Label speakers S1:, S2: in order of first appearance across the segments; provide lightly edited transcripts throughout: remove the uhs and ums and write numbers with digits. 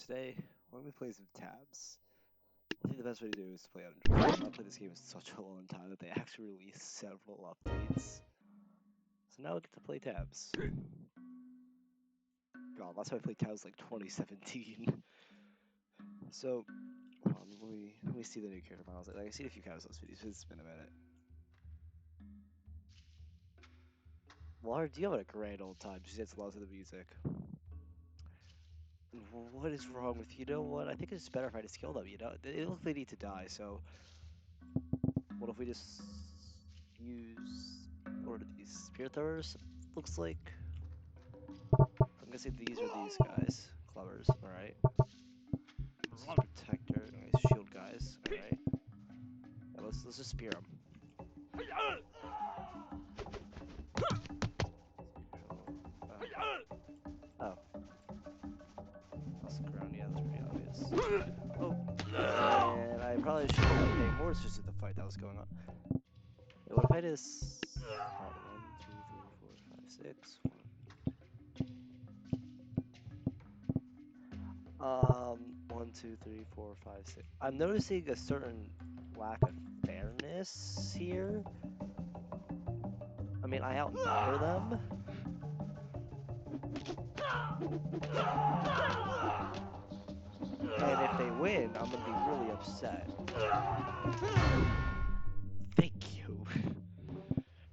S1: today we're going to be playing some tabs. I think the best way to do it is to play on Android. I've not played this game in such a long time that they actually released several updates. So now we get to play tabs. God, last time I played tabs like 2017. So, let me see the new character models. Like, I've seen a few tabs those videos, it's been a minute. Laura, you have a grand old time. She gets lots of the music. What is wrong with you? You know what? I think it's better if I just kill them, you know? They look like they need to die, so... What if we just use... What are these? Spear throwers? Looks like... I'm guessing these are these guys. Clubbers, alright. This is protector, nice shield guys, alright. Yeah, let's just spear them. Oh. I'll stick around, yeah, that's pretty obvious. Oh, and I probably should have been paying more attention to the fight that was going on. Wait, what if I just... Oh, 1, 2, 3, 4, 5, 6. 1, 2, 3, 4, 5, 6. I'm noticing a certain lack of fairness here. I mean, I outnumber them. And if they win, I'm gonna be really upset. Thank you.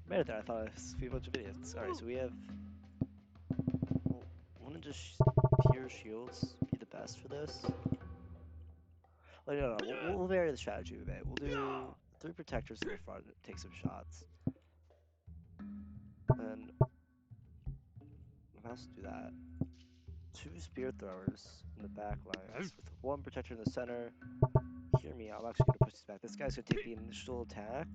S1: Better than I thought. It was a bunch of idiots. Alright, so we have... Well, wouldn't just pure shields be the best for this? Like, no, we'll vary the strategy a bit. We'll do 3 protectors in the front and take some shots. And... What else do that? 2 spear throwers in the back lines with 1 protector in the center. Hear me out, I'm actually going to push this back. This guy's going to take the initial attack.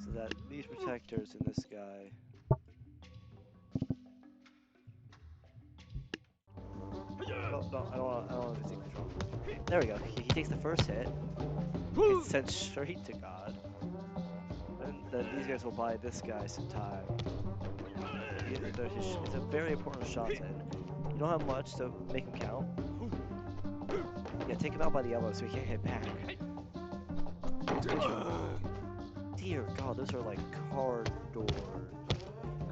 S1: So that these protectors and this guy... No, I don't want to take control. There we go. He takes the first hit. It's sent straight to God. And then these guys will buy this guy some time. It's a very important shot in. You don't have much, so make him count. Yeah, take him out by the elbow so he can't hit back. Dear God, those are like car doors.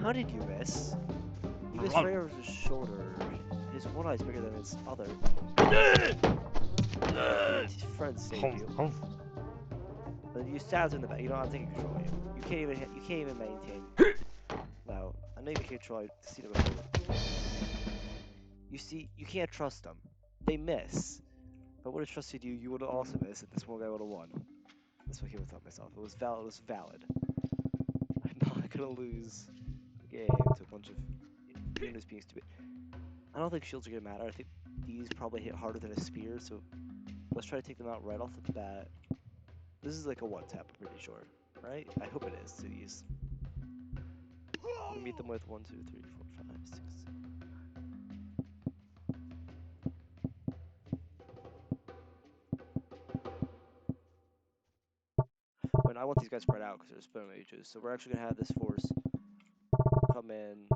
S1: How did you miss? You missed right over his shoulder. His one eye's bigger than his other. His friend saved you. But you stabbed in the back. You don't have to take control of you. You can't even maintain. No, I know you can't try to see them before. You see, you can't trust them. They miss. If I would have trusted you, you would have also missed, and this one guy would have won. That's what I thought myself. It was valid. It was valid. I'm not gonna lose the game to a bunch of units being stupid. I don't think shields are gonna matter. I think these probably hit harder than a spear, so let's try to take them out right off the bat. This is like a one tap, I'm pretty sure, right? I hope it is to these. I'm gonna meet them with 1, 2, 3, 4, 5, 6, 7. When I want these guys spread out because they're spell mages, so we're actually gonna have this force come in,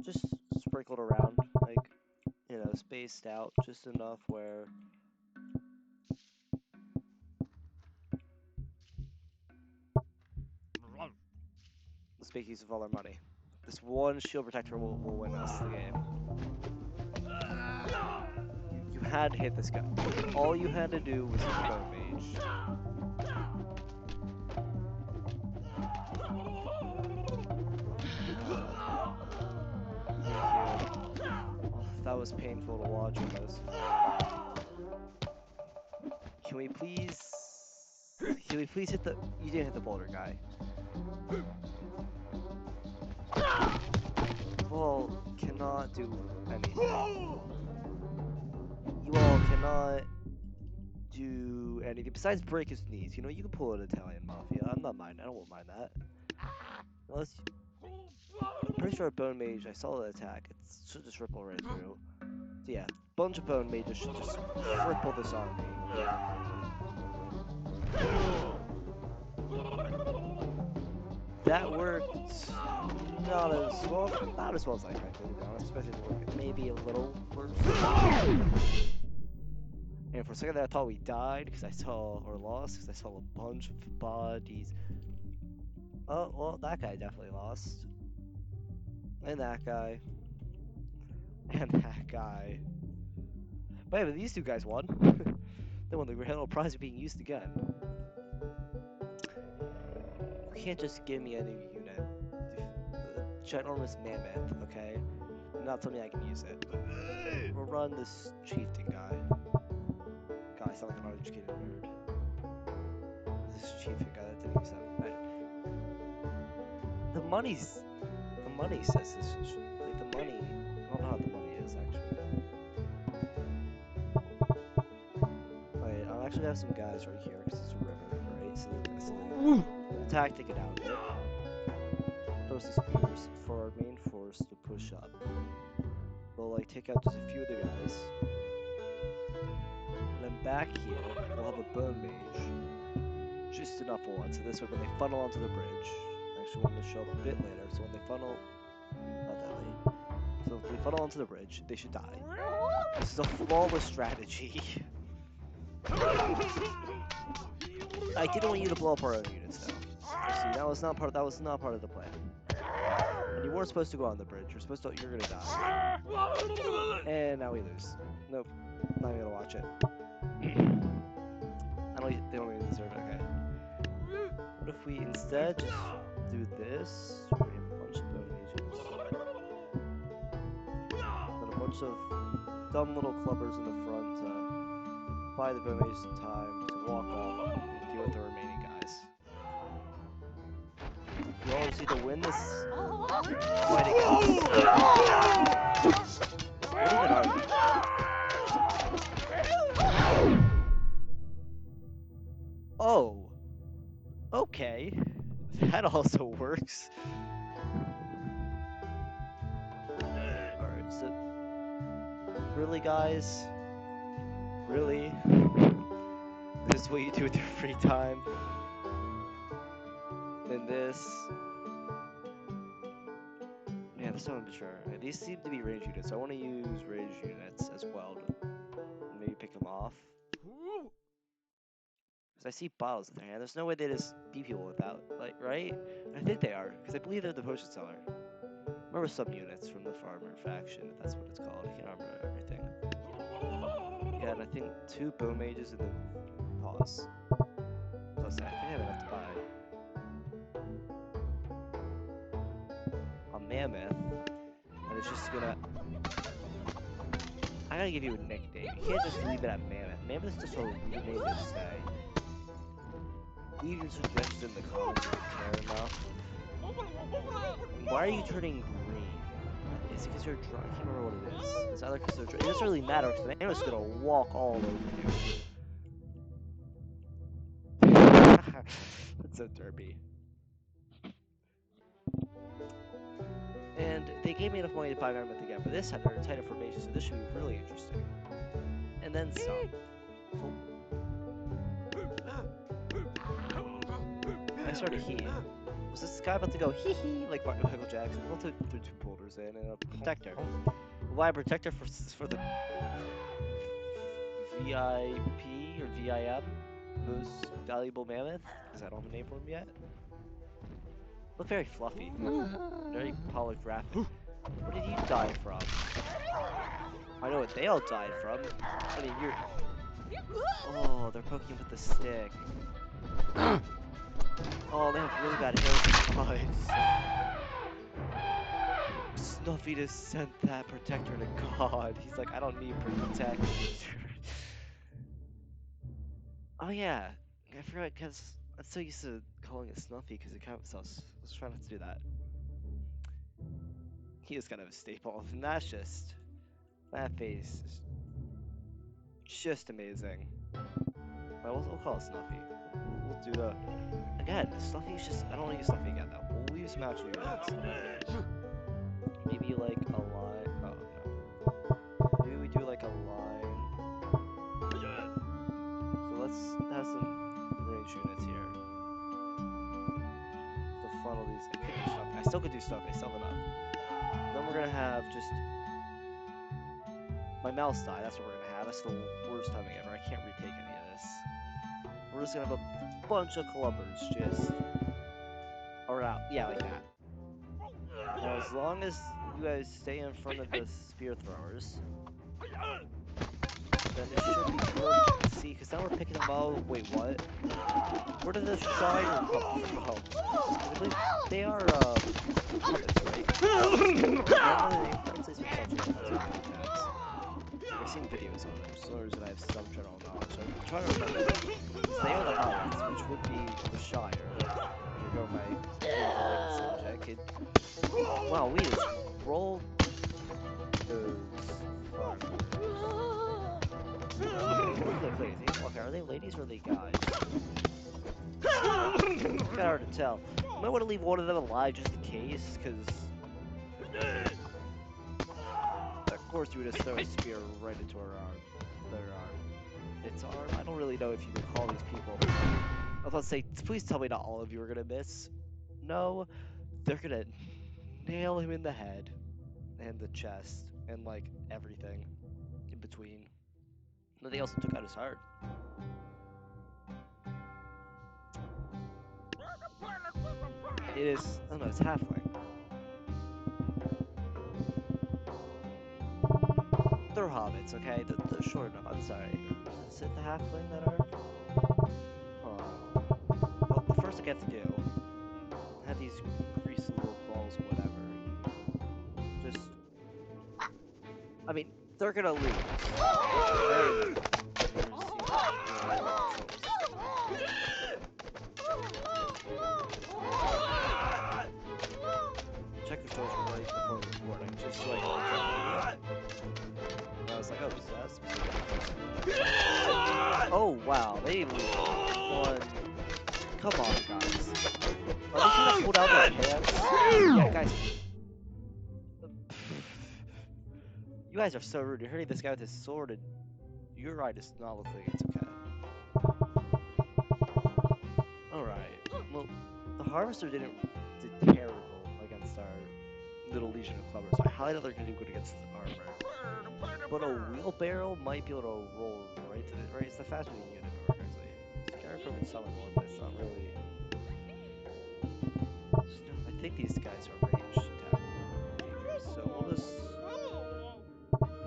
S1: just sprinkled around, like, you know, spaced out just enough where. Let's make use of all our money. This one shield protector will win us the game. You had to hit this guy. All you had to do was hit the bone mage. Thank you. Oh, that was painful to watch almost. Can we please hit the... You didn't hit the boulder guy. You all cannot do anything. You all cannot do anything besides break his knees. You know, you can pull an Italian mafia. I'm not mind. I don't mind that. Unless I'm pretty sure a bone mage. I saw the attack. It should just ripple right through. So yeah, bunch of bone mages should just cripple this army. That worked. not as well as I expected, to be honest. Expected to work maybe a little worse. And for a second there, I thought we died because I saw, or lost, because I saw a bunch of bodies. Oh, well, that guy definitely lost. And that guy. And that guy. But yeah, but these two guys won. They won the Grand Prize of being used again. You can't just give me a new unit. Ginormous mammoth, okay? Do not tell me I can use it. We'll run this chieftain guy. God, I sound like an uneducated nerd. This chieftain guy that didn't use that. Right. The money says this. Like the money. I don't know how the money is actually. Wait, I'll actually have some guys right here because it's a river, right? So we'll tactic it out. Right? Throw some spears for our main force to push up. We'll like take out just a few of the guys. And then back here, we'll have a bone mage. Just enough for one. So this way when they funnel onto the bridge, actually want to show up a bit later, so when they funnel, not that late. So if they funnel onto the bridge, they should die. This is a flawless strategy. I didn't want you to blow up our own units though. See, that was not part of the plan. And you weren't supposed to go on the bridge. You're gonna die. And now we lose. Nope. Not even gonna watch it. They don't even deserve it, okay. What if we instead just do this? We have a bunch of bone mages. Then a bunch of dumb little clubbers in the front to buy the bone mages some time to walk up and deal with the remaining guys. You all just need to win this fight against. What even are they? Oh. Okay. That also works. Alright, so really guys? Really? This is what you do with your free time? Then this. Yeah, that's not for sure. These seem to be range units, so I want to use range units as well to maybe pick them off. Because I see bottles in their hand. There's no way they just beat people without, like, right? I think they are, because I believe they're the potion seller. Remember some units from the farmer faction, if that's what it's called. I can't remember everything. Yeah, and I think 2 bone mages in the pause. Plus, I think I have enough to buy. A mammoth, and it's just gonna. I gotta give you a nickname. You can't just leave it at mammoth. Mammoth's just a weird name to say. Leave your suggestions in the comments if you care enough. Why are you turning green? Is it because you're drunk? I can't remember what it is. It's either because they're drunk. It doesn't really matter because the mammoth's gonna walk all over you. That's so derpy. And they gave me enough money to buy mammoth again, but this had their tight information, so this should be really interesting. And then some. I started heat. Was this guy about to go hee hee like Michael Jackson? We'll throw 2 boulders in and a protector. We'll buy a protector for the VIP or VIM, most valuable mammoth, because I don't have a name for him yet. Look very fluffy, very holographic. What did you die from? I know what they all died from. I mean, you're. Oh, they're poking with the stick. Oh, they have really bad hair. Snuffy just sent that protector to God. He's like, I don't need protector. Oh yeah, I forgot because I'm so used to calling it Snuffy because it kind of sounds. Let's try not to do that. He is kind of a staple, and that's just that face is just amazing. We'll call it Snuffy. We'll do the again. Snuffy's just. I don't want to use Snuffy again though. We'll use some actual units. Maybe like a line. Oh no. Maybe we do like a line. So let's have some range units here. To funnel these. I still could do stuff. I still have enough. Then we're gonna have just my mouse die. That's what we're gonna have. That's the worst timing ever. I can't retake any of this. We're just gonna have a bunch of clubbers just around. Yeah, like that. Now, as long as you guys stay in front of the spear throwers, then it should be good to see. Because now we're picking them all. Wait, what? Where did the shiner come from? I believe they are puppets, right? I've seen videos on them, so I have some general knowledge. So I'm trying to remember. So they are the hobbits, which would be the Shire. If you go by subject. Wow, we just rolled those farmers. Okay, are they ladies or are they guys? It's kinda hard to tell. I might want to leave one of them alive just in case, because of course you would just throw a spear right into her arm. Their arm. Its arm. I don't really know if you can call these people. I was about to say, please tell me not all of you are gonna miss. No, they're gonna nail him in the head and the chest and like everything in between. No, they also took out his heart. It is. Oh no, it's halfling. They're hobbits, okay? They're short enough. I'm sorry. Is it the halfling that are? Hold on. Well, the first thing I have to do, have these greasy little balls, whatever. Just. I mean, they're gonna lose. Check the stores right before recording, just so I can. I was like, oh, that's. Oh wow, they even won. Come on, guys. Are they gonna pull down their pants? Yeah, guys. You guys are so rude. You're hurting this guy with his sword, and you're right. It's not looking like it's okay. All right. Well, the harvester did terrible against our little legion of clubbers. So I highly doubt they're gonna do good against the armor. But a wheelbarrow might be able to roll right to the right. It's the fast moving unit, actually. Scarecrow can summon one, but it's not really. I think these guys are ranged attack. So we'll just.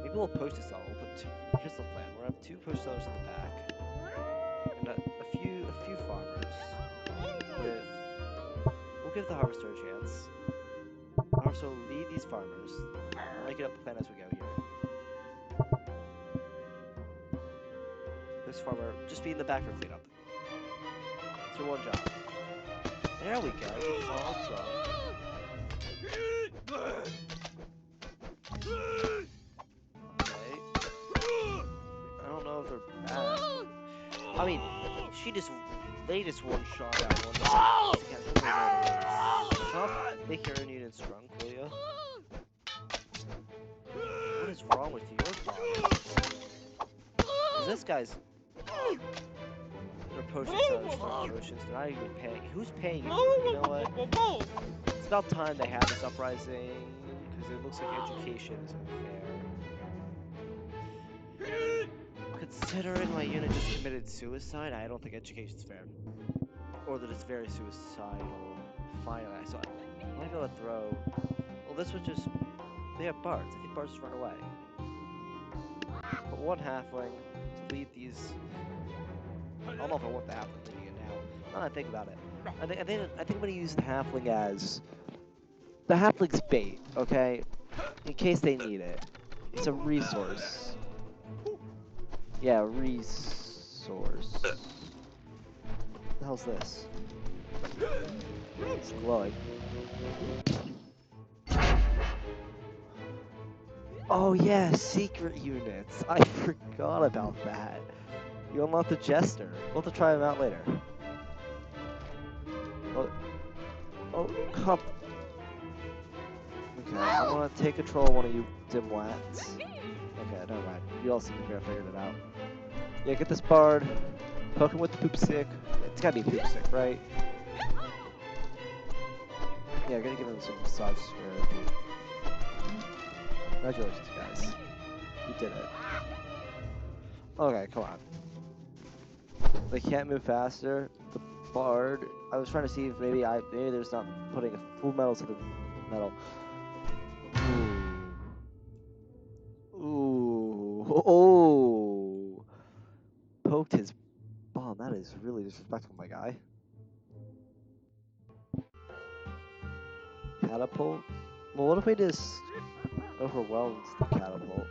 S1: Maybe we'll post this all. We'll put two. Here's the plan. We'll have two post sellers in the back, and a few farmers. We'll give the harvester a chance. The harvester will lead these farmers. We'll make it up the plan as we go here. This farmer just be in the back for cleanup. It's your one job. There we go. It's all done. Okay. I don't know if they're bad. I mean, they just one shot at one. Stop making your unit strong, will you? What is wrong with your body? This guy's. They're potions, strong potions. They're not even paying. Who's paying you? You know what? It's about time they have this uprising, because it looks like education isn't fair. Considering my unit just committed suicide, I don't think education's fair. Or that it's very suicidal. Finally, I saw it. I might be able to throw. Well, this was just. They have bards. I think bards just run away. But one halfling to lead these. I don't know if I want the halfling leading it now. Now that I think about it, I think I'm gonna use the halfling as the halfling's bait. Okay, in case they need it. It's a resource. Yeah, resource. What the hell's this? It's glowing. Oh yeah, secret units. I forgot about that. You unlock the Jester. We'll have to try him out later. Oh, come. Okay, I want to take control of one of you dimwats. Okay, never mind. You all seem to have figured it out. Yeah, get this bard. Poke him with the poop stick. It's gotta be poop stick, right? Yeah, gotta give him some massage therapy. Congratulations, guys. You did it. Okay, come on. They can't move faster. The bard. I was trying to see if maybe there's not putting a full metal to the metal. Ooh. Oh. Poked his bomb. That is really disrespectful, my guy. Catapult? Well, what if we just overwhelmed the catapult?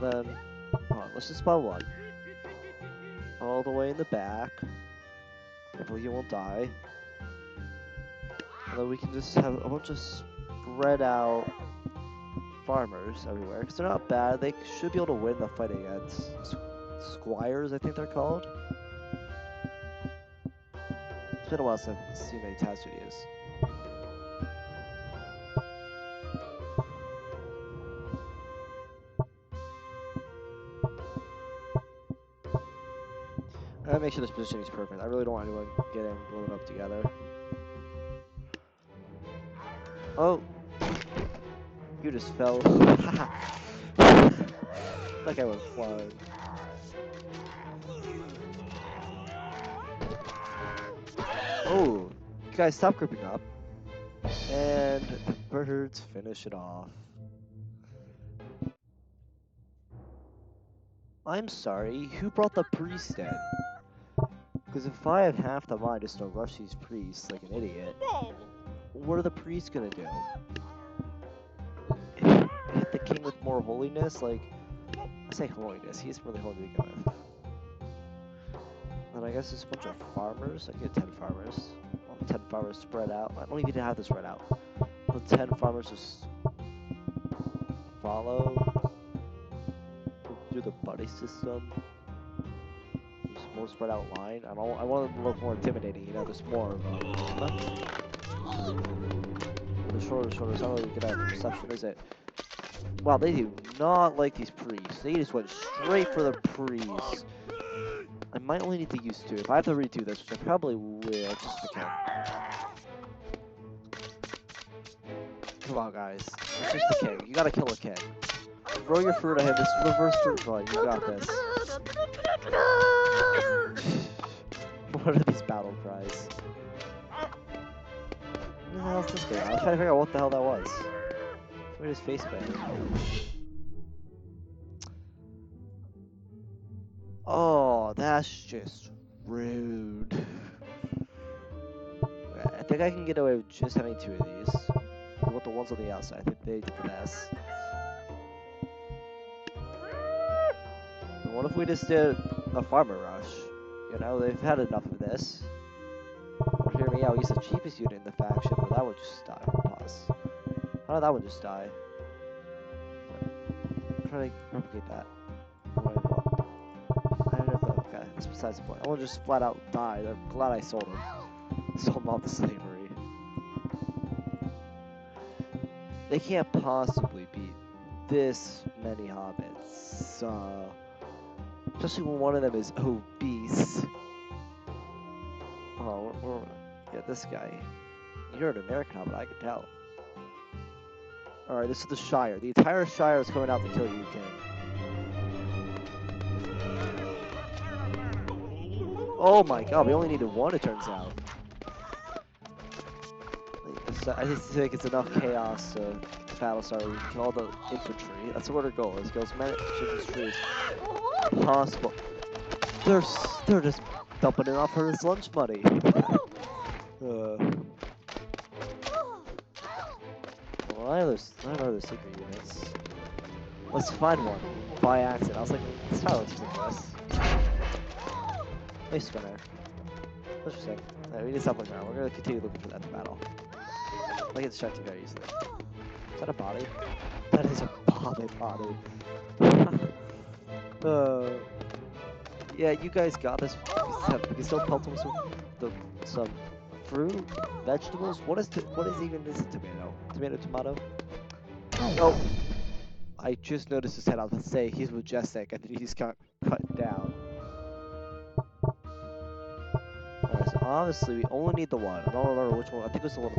S1: Then, hold on, let's just spell one. All the way in the back. Hopefully he won't die. And then we can just have a bunch of spread out farmers everywhere. Because they're not bad. They should be able to win the fight against squires, I think they're called. It's been a while since I've seen any task videos. I gotta make sure this positioning is perfect. I really don't want anyone getting blown up together. Oh! You just fell. Like I went flying. Oh! You guys, stop grouping up. And the birds finish it off. I'm sorry, who brought the priest in? Because if I had half the mind just to rush these priests like an idiot, what are the priests gonna do? Hit the king with more holiness? Like, I say holiness, he's really holy to begin with. And I guess there's a bunch of farmers. I get 10 farmers. All 10 farmers spread out. I don't even have to spread out. The 10 farmers just follow through the buddy system. There's more spread out line. I want them to look more intimidating, you know, there's more of them. The shorter, it's not really good at perception, is it? Wow, they do not like these priests. They just went straight for the priests. I might only need to use 2. If I have to redo this, which I probably will, just to count. Come on, guys. It's just the king. You gotta kill a king. Throw your fruit at him. This reverse fruit fly. You got this. What are these battle cries? What the hell is this thing? I was trying to figure out what the hell that was. Where is face bang? Oh, that's just rude. I think I can get away with just having 2 of these. I want the ones on the outside. I think they did the best. And what if we just did a farmer rush? You know, they've had enough of this. Or hear me out, use the cheapest unit in the faction, but that would just die. Pause. How did that one just die? I'm trying to replicate that. I don't know if that, okay, that's besides the point. I want to just flat out die. I'm glad I sold him. Sold him off to slavery. They can't possibly beat this many hobbits. Especially when one of them is obese. Oh, yeah, this guy. You're an American hobbit, I can tell. Alright, this is the Shire. The entire Shire is coming out to kill you, King. Oh my god, we only needed 1, it turns out. I just think it's enough chaos to Battlestar. We can kill all the infantry. That's what our goal is. Kill as many infantry as possible. They're just dumping it off for his lunch money. Well, I have other secret units. Let's find one by accident. I was like, this tower looks ridiculous. Nice spinner. Interesting. Right, we need to stop looking around. We're gonna continue looking for that in battle. I get distracted very easily. Is that a body? That is a body. Yeah, you guys got this. We can still pelt them with some fruit, vegetables. What is even this tomato? Tomato. Oh, I just noticed his head. I was gonna say he's majestic. I think he's got cut down. Alright, so Honestly, we only need the one. I don't remember which one. I think it was the one on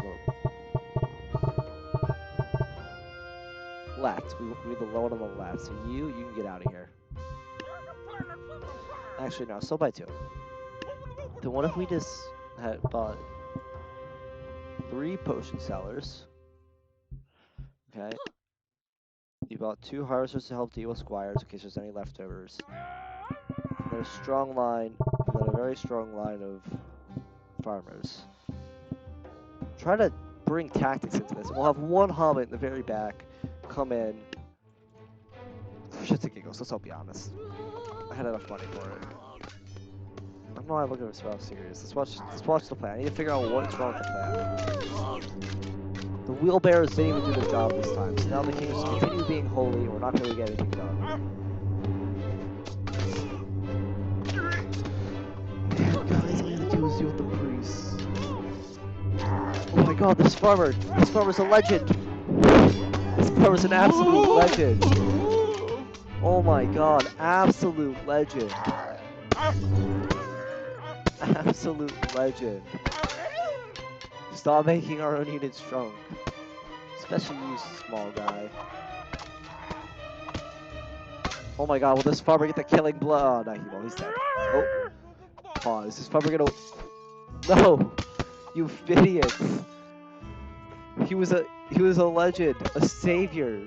S1: the left. We need the one on the left. So you can get out of here. Actually, no, still by 2. Then what if we just had bought 3 potion sellers? Okay. You bought 2 harvesters to help deal with squires in case there's any leftovers. And then a strong line, and then a very strong line of farmers. Try to bring tactics into this. We'll have 1 hobbit in the very back come in. For shits and giggles, let's all be honest. I had enough money for it. I don't know why I'm looking for so serious. Let's watch the plan. I need to figure out what's wrong with the plan. The wheelbarrows didn't even do their job this time, so now the king just continue being holy and we're not going to get anything done. Guys, all you have to do is deal with the priests. Oh my god, this farmer's a legend! This farmer's an absolute legend! Oh my god, absolute legend! Absolute legend! Stop making our own unit strong. Especially you, small guy. Oh my god, will this farmer get the killing blow? Oh, no, he won't. He's dead. Oh. Pause. Is this farmer gonna... No! You idiots! He was a legend, a savior,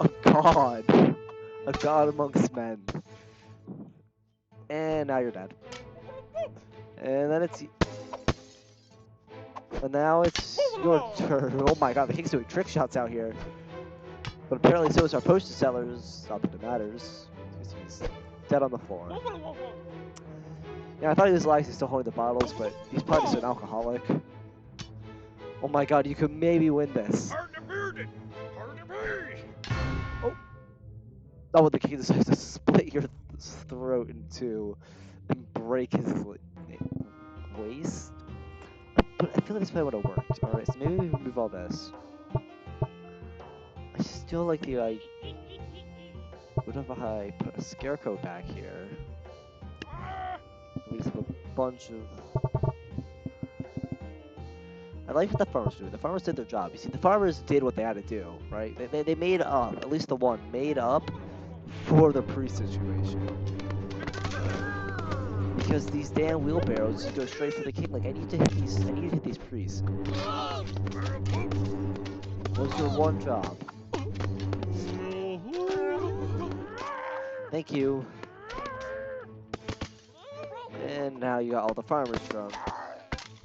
S1: a god amongst men. And now you're dead. And then and now it's your turn. Oh my god, the king's doing trick shots out here. But apparently so is our potion sellers. Not that it matters. He's dead on the floor. Yeah, I thought he was alive, he's still holding the bottles, but he's probably just an alcoholic. Oh my god, you could maybe win this. Oh. Oh, the king decides to split your throat in 2 and break his waist. But I feel like this play would have worked. Alright, so maybe we move all this. I still like the what if I put a scarecrow back here? We just have a bunch of... I like what the farmers do. The farmers did their job. You see, the farmers did what they had to do, right? They made up, at least the one, made up for the priest situation. Because these damn wheelbarrows just go straight for the king. Like, I need to hit these priests. What's your one job? Thank you. And now you got all the farmers from.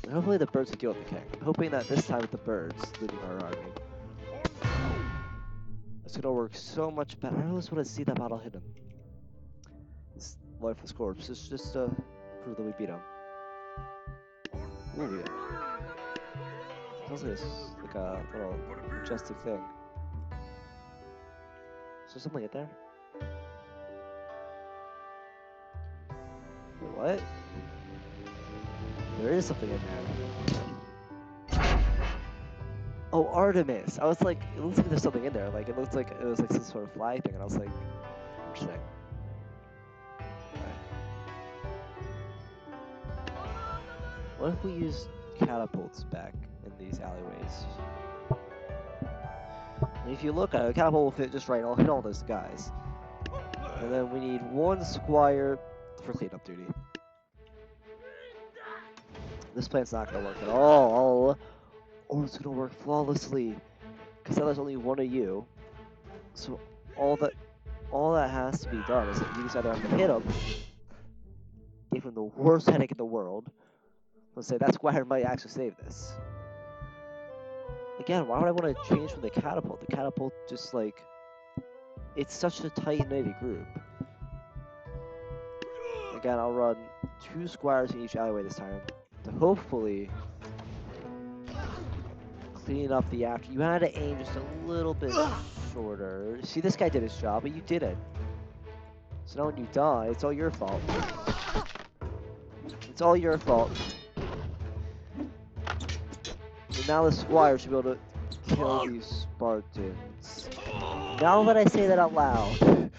S1: And hopefully the birds will deal with the king. I'm hoping that this time with the birds leading our army, it's gonna work so much better. I always want to see that battle hit him. This lifeless corpse is just to prove that we beat him. Ooh, yeah. Sounds like a little majestic thing. Is there something in there? Wait, what? There is something in there. Oh, Artemis! I was like, it looks like there's something in there. Like, it looks like it was like some sort of flag thing, and I was like, interesting. What if we use catapults back in these alleyways? And if you look at it, a catapult will fit just right. I'll hit all those guys. And then we need 1 squire for cleanup duty. This plan's not gonna work at all. Or it's gonna work flawlessly. Because now there's only 1 of you. So all that has to be done is that you just either have to hit him, give him the worst headache in the world. Let's say that squire might actually save this. Again, why would I want to change from the catapult? The catapult just like, it's such a tight-knitted group. Again, I'll run 2 squires in each alleyway this time to hopefully clean up the after. You had to aim just a little bit shorter. See, this guy did his job, but you didn't. So now when you die, it's all your fault. It's all your fault. So now the squire should be able to kill these Spartans. Now that I say that out loud,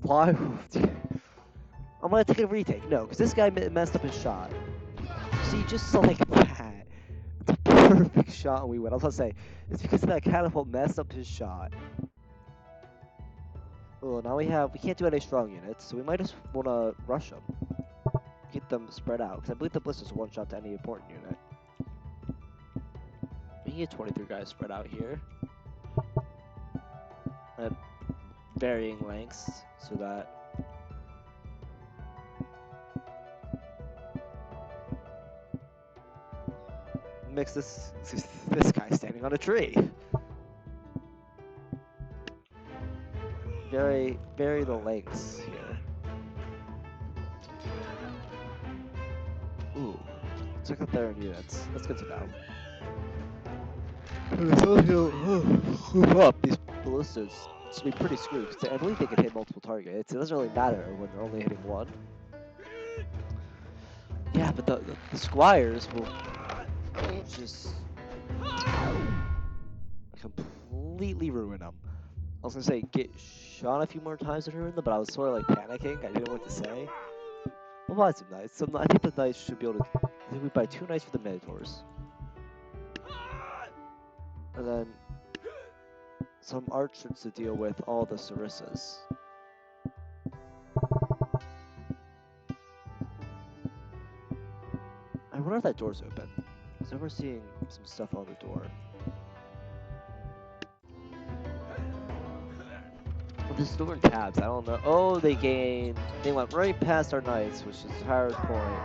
S1: why? I'm gonna take a retake. No, because this guy messed up his shot. See, just like that. It's a perfect shot and we win. I was gonna say, it's because that catapult messed up his shot. Oh, now we can't do any strong units, so we might just wanna rush them. Get them spread out, because I believe the blister's one shot to any important unit. We can get 23 guys spread out here. At varying lengths, so that makes this guy standing on a tree. Vary the lengths here. Ooh, check out their units. That's good to know. Move up these ballistas to be pretty screwed, because I believe they can hit multiple targets. It doesn't really matter when they're only hitting one. Yeah, but the squires will just completely ruin them. I was gonna say get shot a few more times and ruin them, but I was sort of like panicking. I didn't know what to say. We'll buy some knights. I think the knights should be able to. I think we buy 2 knights for the minotaurs, and then some archers to deal with all the sarissas. I wonder if that door's open. So we're seeing some stuff on the door. This door in tabs, I don't know. Oh, they went right past our knights, which is the hard point.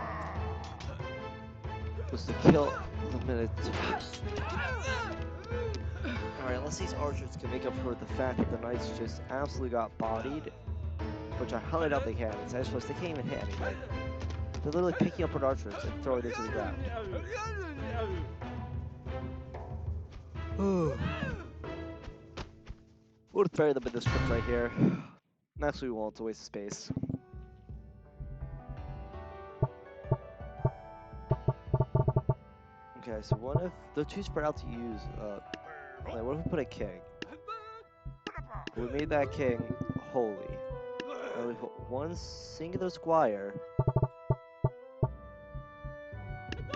S1: Was to kill the minotaurs. Alright, unless these archers can make up for the fact that the knights just absolutely got bodied, which I highly doubt they can. It's actually, they can't even hit anything. They're literally picking up an archers and throwing it to the ground. We'll bury them in this crypt right here. Actually, we won't. It's a waste of space. Okay, so what if they're too spread out to use? Like, what if we put a king? We made that king holy. And we put one singular squire.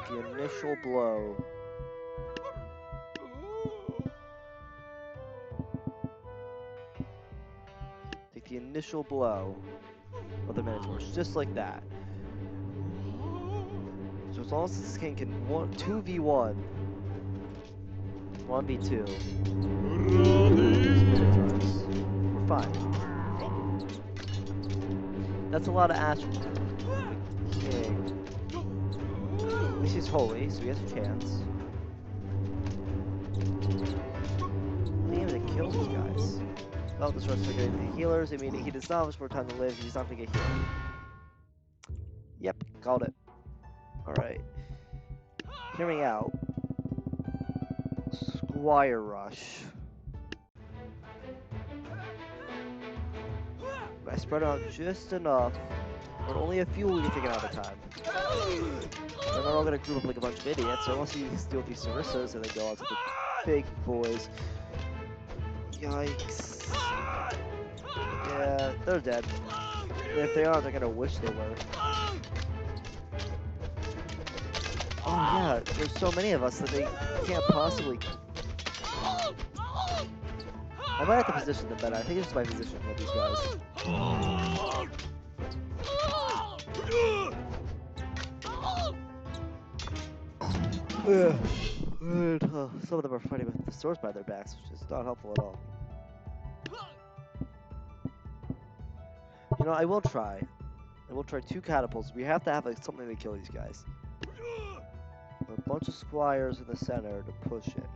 S1: The initial blow. Take the initial blow of the minotaurs, just like that. So as long as this king can 2v1, 1v2, we're fine. That's a lot of ash. King. At least he's holy, so he has a chance. I think to kill these guys. Oh, this rest are getting the healers. I mean, he does not have much more time to live. He's not gonna get healed. Yep, called it. Alright. Hear me out. Squire rush. I spread out just enough, but only a few will be taken out at a time. They're not all gonna group up like a bunch of idiots, so unless you steal with these sarissas and then go out to the big boys. Yikes. Yeah, they're dead. If they are, they're gonna wish they were. Oh yeah, there's so many of us that they can't possibly... I might have to position them better. I think it's my position with these guys. Some of them are fighting with the swords by their backs, which is not helpful at all. You know, I will try. I will try 2 catapults. We have to have like, something to kill these guys. A bunch of squires in the center to push in.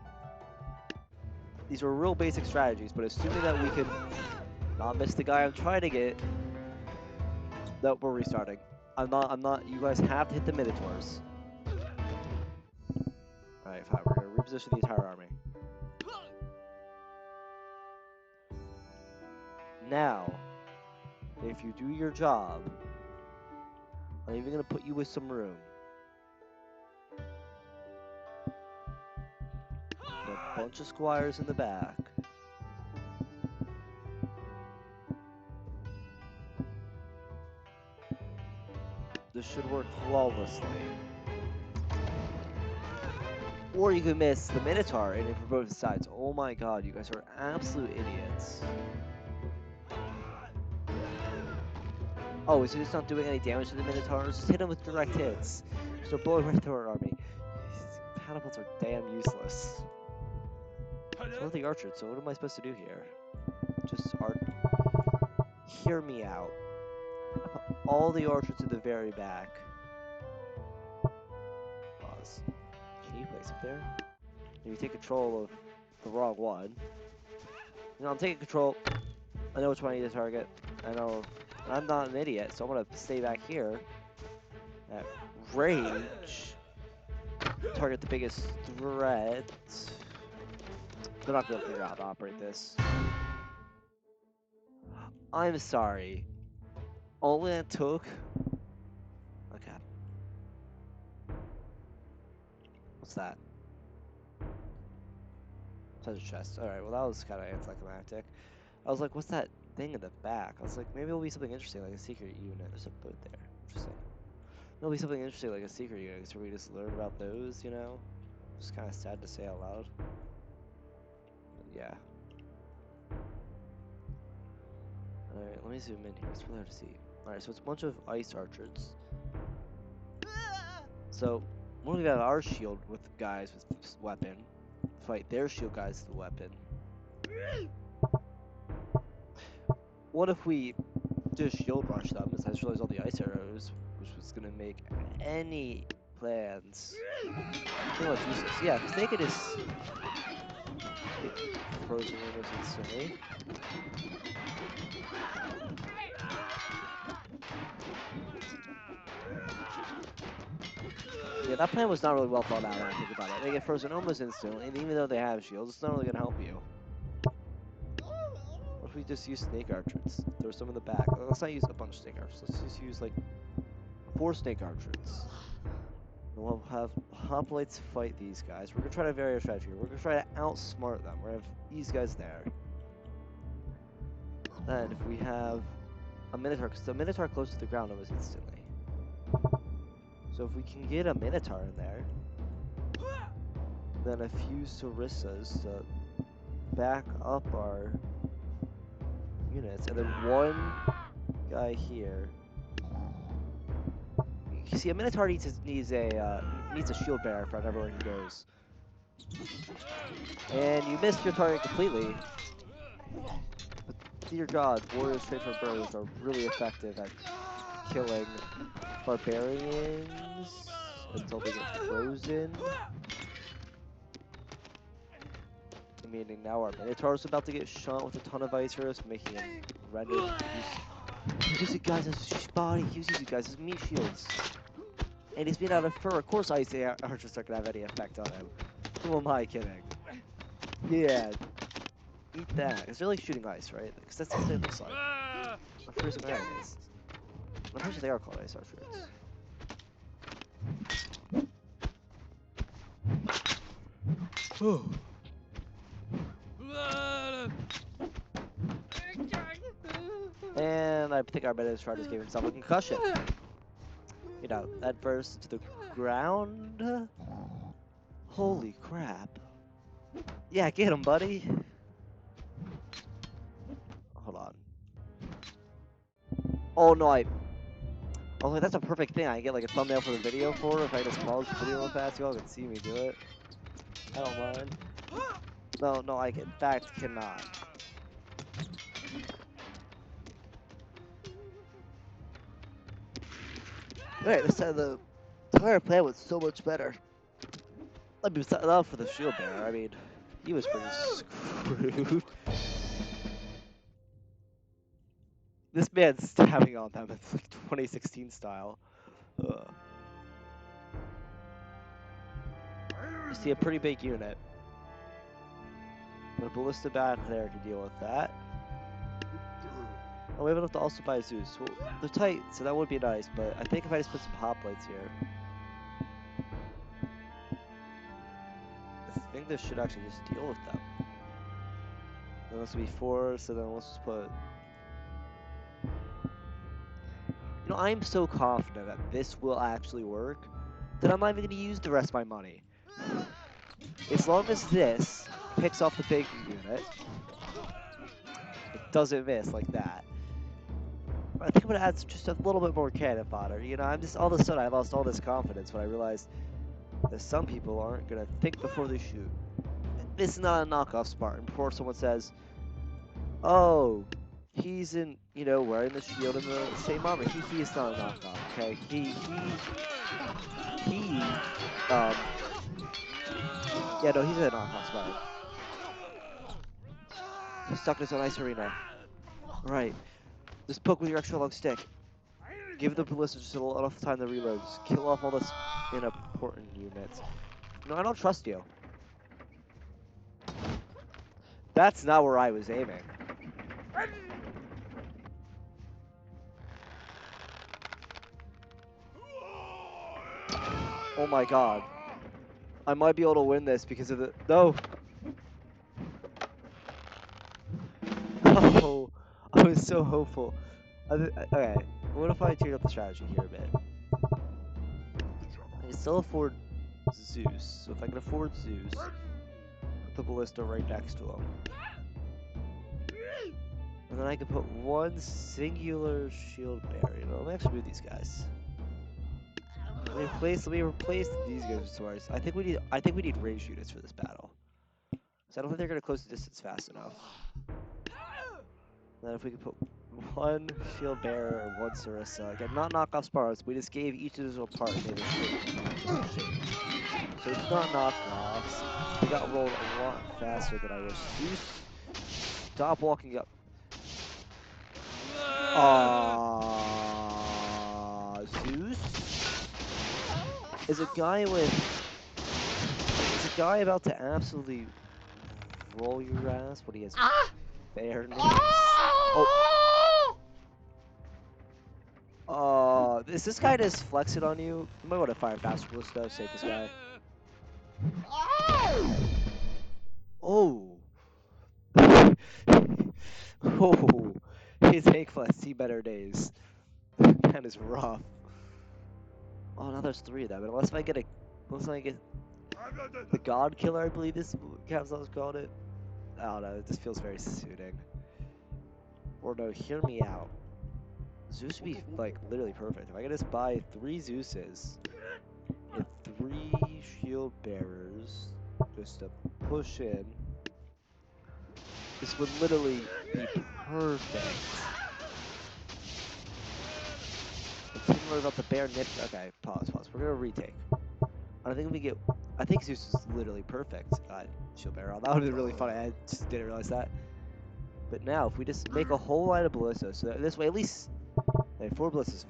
S1: These are real basic strategies, but assuming that we can not miss the guy I'm trying to get, that we're restarting. I'm not, you guys have to hit the minotaurs. Alright, fine, we're gonna reposition the entire army. Now, if you do your job, I'm even gonna put you with some room. A bunch of squires in the back. This should work flawlessly. Or you could miss the Minotaur and it for both sides. Oh my god, you guys are absolute idiots. Oh, so it's not doing any damage to the Minotaurs? Just hit him with direct hits. So blow right through our army. These catapults are damn useless. So what are the archers? So what am I supposed to do here? Just hear me out. Put all the archers to the very back. Pause. Can you place up there? And you take control of the wrong one. You know, I'm taking control. I know which one I need to target. I know. I'm not an idiot, so I'm gonna stay back here. At range. Target the biggest threat. They're not gonna figure out how to operate this. I'm sorry. All it took. Okay. What's that? Treasure chest. Alright, well that was kind of anticlimactic. I was like, what's that thing in the back? I was like, maybe it'll be something interesting, like a secret unit. There's a boat there. Interesting. It'll be something interesting, like a secret unit, so we just learn about those, you know? Just kind of sad to say out loud. But yeah. Alright, let me zoom in here. It's really hard to see. Alright, so it's a bunch of ice archers. So, when we have our shield with guys with weapon, fight their shield guys with the weapon. What if we just shield rush them? As I just realized all the ice arrows, which was gonna make any plans pretty much useless. Yeah, because they could just frozen almost instantly. Yeah, that plan was not really well thought out when I think about it. They get frozen almost instantly, and even though they have shields, it's not really gonna help you. What if we just use snake archers? Throw some in the back. Let's not use a bunch of snake archers. Let's just use like 4 snake archers. And we'll have hoplites fight these guys. We're gonna try to vary our strategy. We're gonna try to outsmart them. We're gonna have these guys there. Then if we have a Minotaur, because the Minotaur close to the ground almost instantly. So if we can get a Minotaur in there, then a few Sarissas to back up our units, and then one guy here. You see, a Minotaur needs a shield bearer for everywhere he goes. And you missed your target completely. But dear God, warriors straight from birds are really effective at killing barbarians until they get frozen. Meaning now our Minotaur's about to get shot with a ton of ice arrows, making him render. He uses you guys as his body. He uses you guys as meat shields. And he's made out of fur. Of course, ice archers aren't gonna have any effect on him. Who am I kidding? Yeah, eat that. It's really shooting ice, right? Because that's what it looks like. I'm freezing my enemies. I'm pretty sure they are called ice archers. And I think our Minotaur just gave himself a concussion. You know, that burst to the ground. Holy crap. Yeah, get him, buddy. Hold on. Oh no, oh, that's a perfect thing. I get like a thumbnail for the video for if I just pause the video real fast. You all can see me do it. I don't mind. No, I in fact cannot. Right, the entire plan was so much better. I mean, not for the shield bearer. I mean, he was pretty screwed. This man's stabbing on them. It's like 2016 style. You see a pretty big unit. The ballista back there can deal with that. Oh, we have enough to also buy Zeus. Well, they're tight, so that would be nice, but I think if I just put some hoplites here, I think this should actually just deal with them. Then this will be 4, so then let's just put... You know, I'm so confident that this will actually work that I'm not even going to use the rest of my money. As long as this picks off the big unit, it doesn't miss like that. I think I'm gonna add just a little bit more cannon fodder. You know, I'm just all of a sudden I lost all this confidence when I realized that some people aren't gonna think before they shoot. This is not a knockoff Spartan. Before someone says, "Oh, he's in, you know, wearing the shield and the same armor," he is not a knockoff. Okay, he, yeah, no, he's a knockoff Spartan. He's stuck in his own ice arena. Right. Just poke with your extra long stick. Give the ballista just enough time to reload. Just kill off all this unimportant units. No, I don't trust you. That's not where I was aiming. Oh my god. I might be able to win this because of the... No! Oh, I was so hopeful. Okay, what if I change up the strategy here a bit? I can still afford Zeus, so if I can afford Zeus, put the ballista right next to him. And then I can put one singular shield barrier. You know, let me actually move these guys. Let me replace these guys with swords. I think we need range units for this battle. So I don't think they're gonna close the distance fast enough. And then if we could put one shield bearer and one Sarissa. Again, not knockoff Spartans. We just gave each of those a part and made it shape. So it's not knockoffs. They got rolled a lot faster than I wish. Zeus, stop walking up. Zeus is a guy about to absolutely roll your ass when he has fairness. Oh. Is this guy just flexing on you? You might want to fire faster ballista, save this guy. Oh. Oh. His tank flex, see better days. That is rough. Oh, now there's three of them. Unless I get the God Killer, I believe this capsule's called it. I don't know, it just feels very suiting. Or no, hear me out. Zeus would be, like, literally perfect. If I could just buy 3 Zeuses and 3 shield bearers just to push in, this would literally be perfect. I'm thinking more about the bear nip. Okay, pause. We're gonna retake. I think Zeus is literally perfect. Shield bearer. That would have been really funny. I just didn't realize that. But now, if we just make a whole line of ballistas, so that this way at least, like 4 ballistas,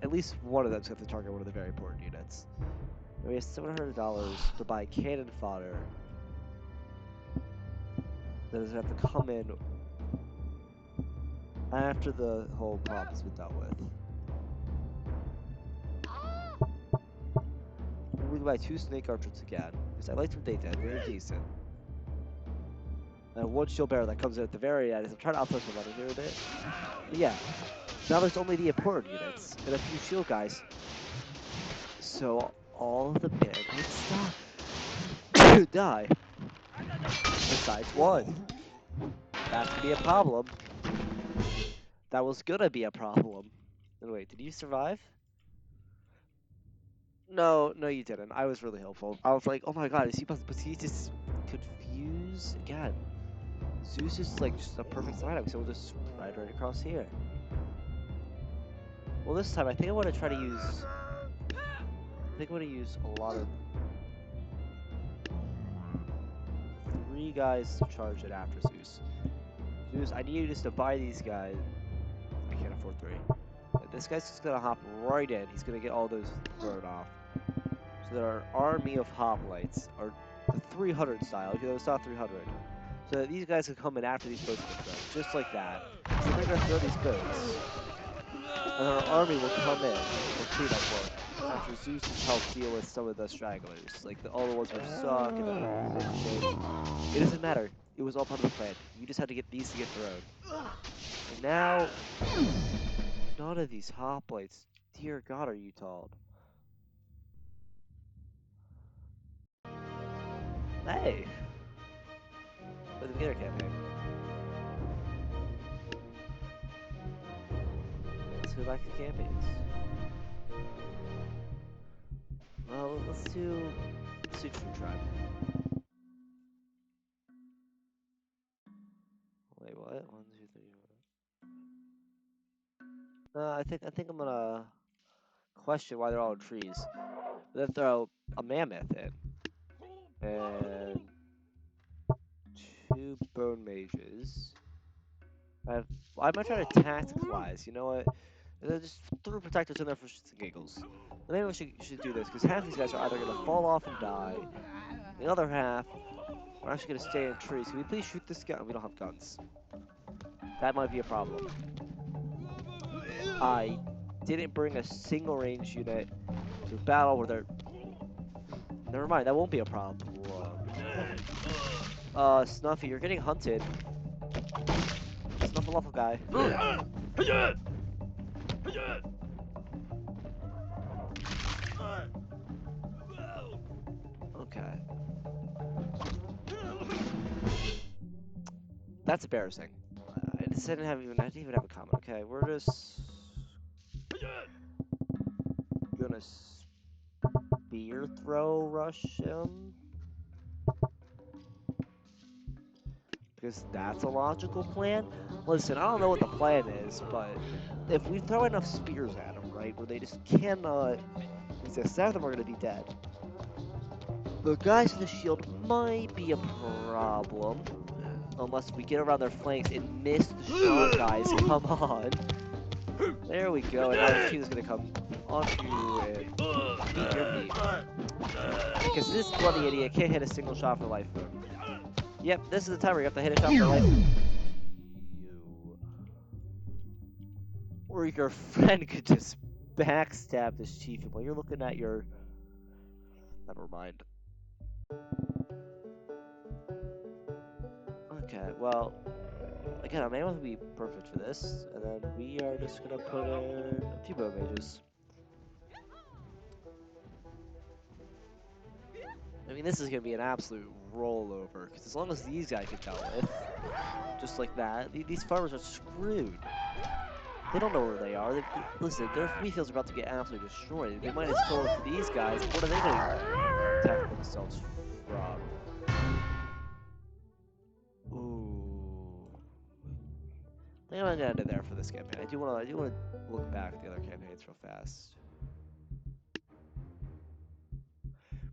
S1: at least one of them's going to target one of the very important units. And we have $700 to buy cannon fodder. That doesn't have to come in after the whole problem's been dealt with. We can buy 2 snake archers again, because I like what they did. They're decent. And 1 shield bearer that comes in at the very end. I'm trying to outsource some money here a bit. But yeah. Now there's only the important units and a few shield guys. So all of the bandits die. Besides 1. That's gonna be a problem. That was gonna be a problem. And wait, did you survive? No, you didn't. I was really hopeful. I was like, oh my god, is he just confused again? Zeus is like just a perfect lineup, so we'll just ride right across here. Well, this time I think I want to try to use. I think I want to use a lot of 3 guys to charge it after Zeus. Zeus, I need you just to buy these guys. I can't afford 3. But this guy's just gonna hop right in. He's gonna get all those thrown off. So there are army of hoplites, or the 300 style. If you know, it's not 300. So that these guys can come in after these boats get thrown, just like that. So they're gonna throw these boats, and our army will come in for cleanup work after Zeus has helped deal with some of the stragglers, like all the ones who suck and everything. It doesn't matter. It was all part of the plan. You just had to get these to get thrown. And now, none of these hoplites. Dear God, are you told? Hey! For the beginner campaign. Let's go back to campaigns. Well, let's do True Tribe. Wait, what? 1, 2, 3, 4. I think I'm gonna question why they're all in trees. Then throw a mammoth in. And 2 bone mages. I might try to tacticalize, you know what? And then just throw protectors in there for shits and giggles. And maybe we should do this, because half these guys are either gonna fall off and die, the other half are actually gonna stay in trees. Can we please shoot this guy? We don't have guns. That might be a problem. I didn't bring a single range unit to battle where they're... Never mind, that won't be a problem. Snuffy, you're getting hunted. Snuffleupagus guy. Okay. That's embarrassing. I didn't even have a comment. Okay, we're just gonna spear throw rush him. Because that's a logical plan. Listen, I don't know what the plan is, but if we throw enough spears at them, right, where they just cannot exist, half of them are going to be dead. The guys in the shield might be a problem, unless we get around their flanks and miss the shot guys. Come on. There we go, and now the shield is going to come onto you and beat your meat. Because this bloody idiot can't hit a single shot for life. Yep, this is the time where you have to hit a shot for life. Or your friend could just backstab this chief while you're looking at your... Never mind. Okay, well... Again, I'm able to be perfect for this, and then we are just gonna put in a few bow mages. I mean, this is gonna be an absolute rollover, because as long as these guys get dealt with, just like that, these farmers are screwed. They don't know where they are. Listen, their wheat fields are about to get absolutely destroyed. They might have stolen for these guys. What are they going to protect themselves from? Ooh. I think I'm gonna end it there for this campaign. I do want to look back at the other campaigns real fast.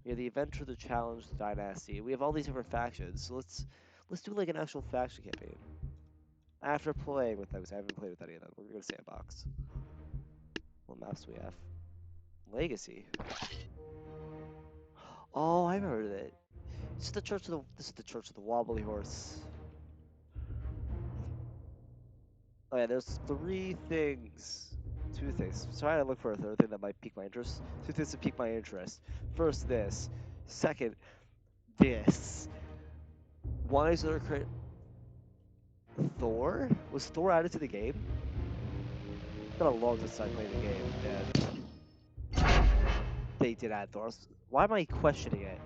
S1: We have the Adventure, the Challenge, the Dynasty. We have all these different factions. So let's do like an actual faction campaign. After playing with those, I haven't played with any of them. We're gonna sandbox. What maps do we have? Legacy. Oh, I remember that. This is the Church of the Wobbly Horse. Oh yeah, there's 3 things. 2 things. I'm trying to look for a third thing that might pique my interest. 2 things that pique my interest. First, this. Second, this. Why is there a crit? Thor? Was Thor added to the game? It's been a long time since I played the game, and they did add Thor. Why am I questioning it?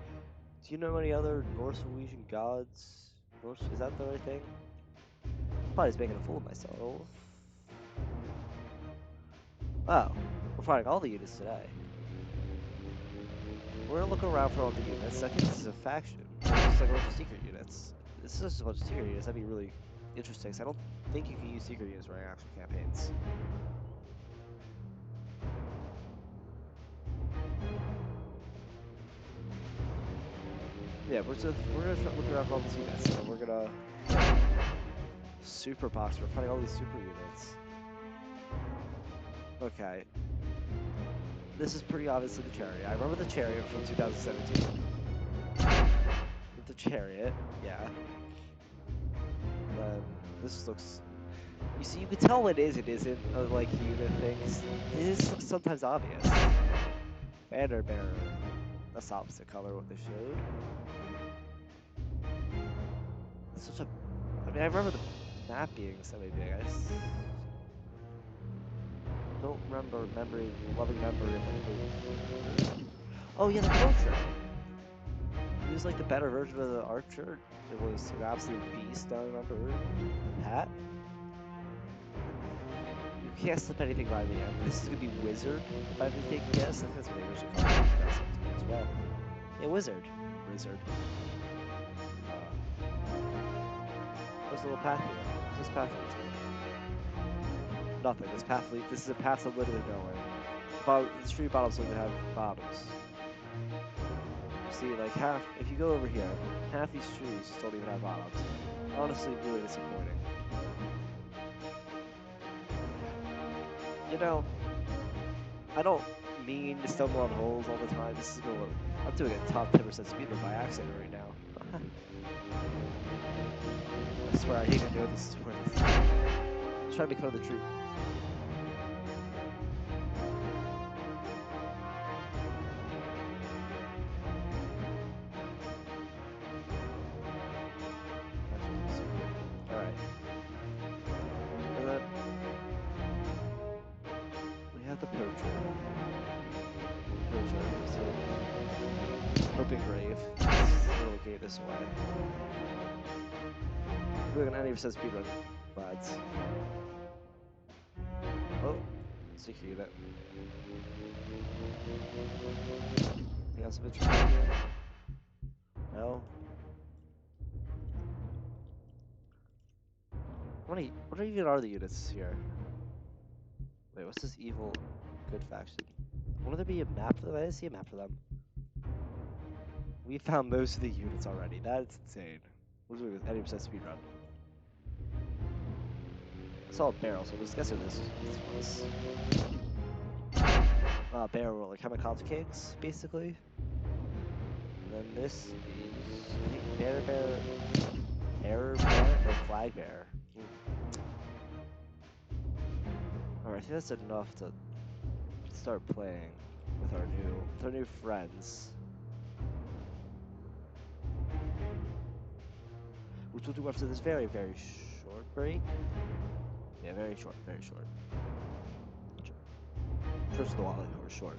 S1: Do you know any other Norwegian gods? Is that the right thing? Probably just making a fool of myself. Oh, we're fighting all the units today. We're gonna look around for all the units. I think this is a faction. It's like a bunch of secret units. This is just a bunch of secret units. That'd be really interesting. So I don't think you can use secret units running actual campaigns. Yeah, we're gonna try to look around for all these units. So we're gonna super box. We're fighting all these super units. Okay. This is pretty obviously the Chariot. I remember the Chariot from 2017. With the Chariot, yeah. This looks... You see, you can tell what it isn't, like, unit things. This looks sometimes obvious. Banner Bearer. That's opposite color what they showed. It's such a... I mean, I remember the map being semi-big. I just... don't remember loving memory of it. Oh yeah, the portrait. was like the better version of the archer. It was an absolute beast, I remember. Pat? You can't slip anything by the end. This is gonna be wizard, if I have to take a guess. I think that's what they originally called it in 2017 as well. Yeah, wizard. Wizard. What's the little path here? What's this path lead to? Nothing. This is a path to literally nowhere. The tree bottoms don't even have bottoms. See, like if you go over here, half these trees just don't even have bottoms. Honestly, really disappointing. You know, I don't mean to stumble on holes all the time. This is gonna look. I'm doing a top 10% speedrun by accident right now. I swear I didn't know this is where this is. Let's try to make fun of the tree. Alright. And then we have the poacher. Hoping grave. Little gate this way. We're gonna 90% speedrun, lads. Oh, secret unit. Anything else of interest here? No. What even are the units here? Wait, what's this evil good faction? Wouldn't there be a map for them? I didn't see a map for them. We found most of the units already. That's insane. We're doing with 80% speedrun. I saw a barrel, so I'm just guessing this was. Barrel roller, kamikaze kings, basically. And then this is, I think, error bear, or flag bearer. Alright, I think that's enough to start playing with our new friends. Which we'll do after this very, very short break. Yeah, very short, very short. First of all, we're short.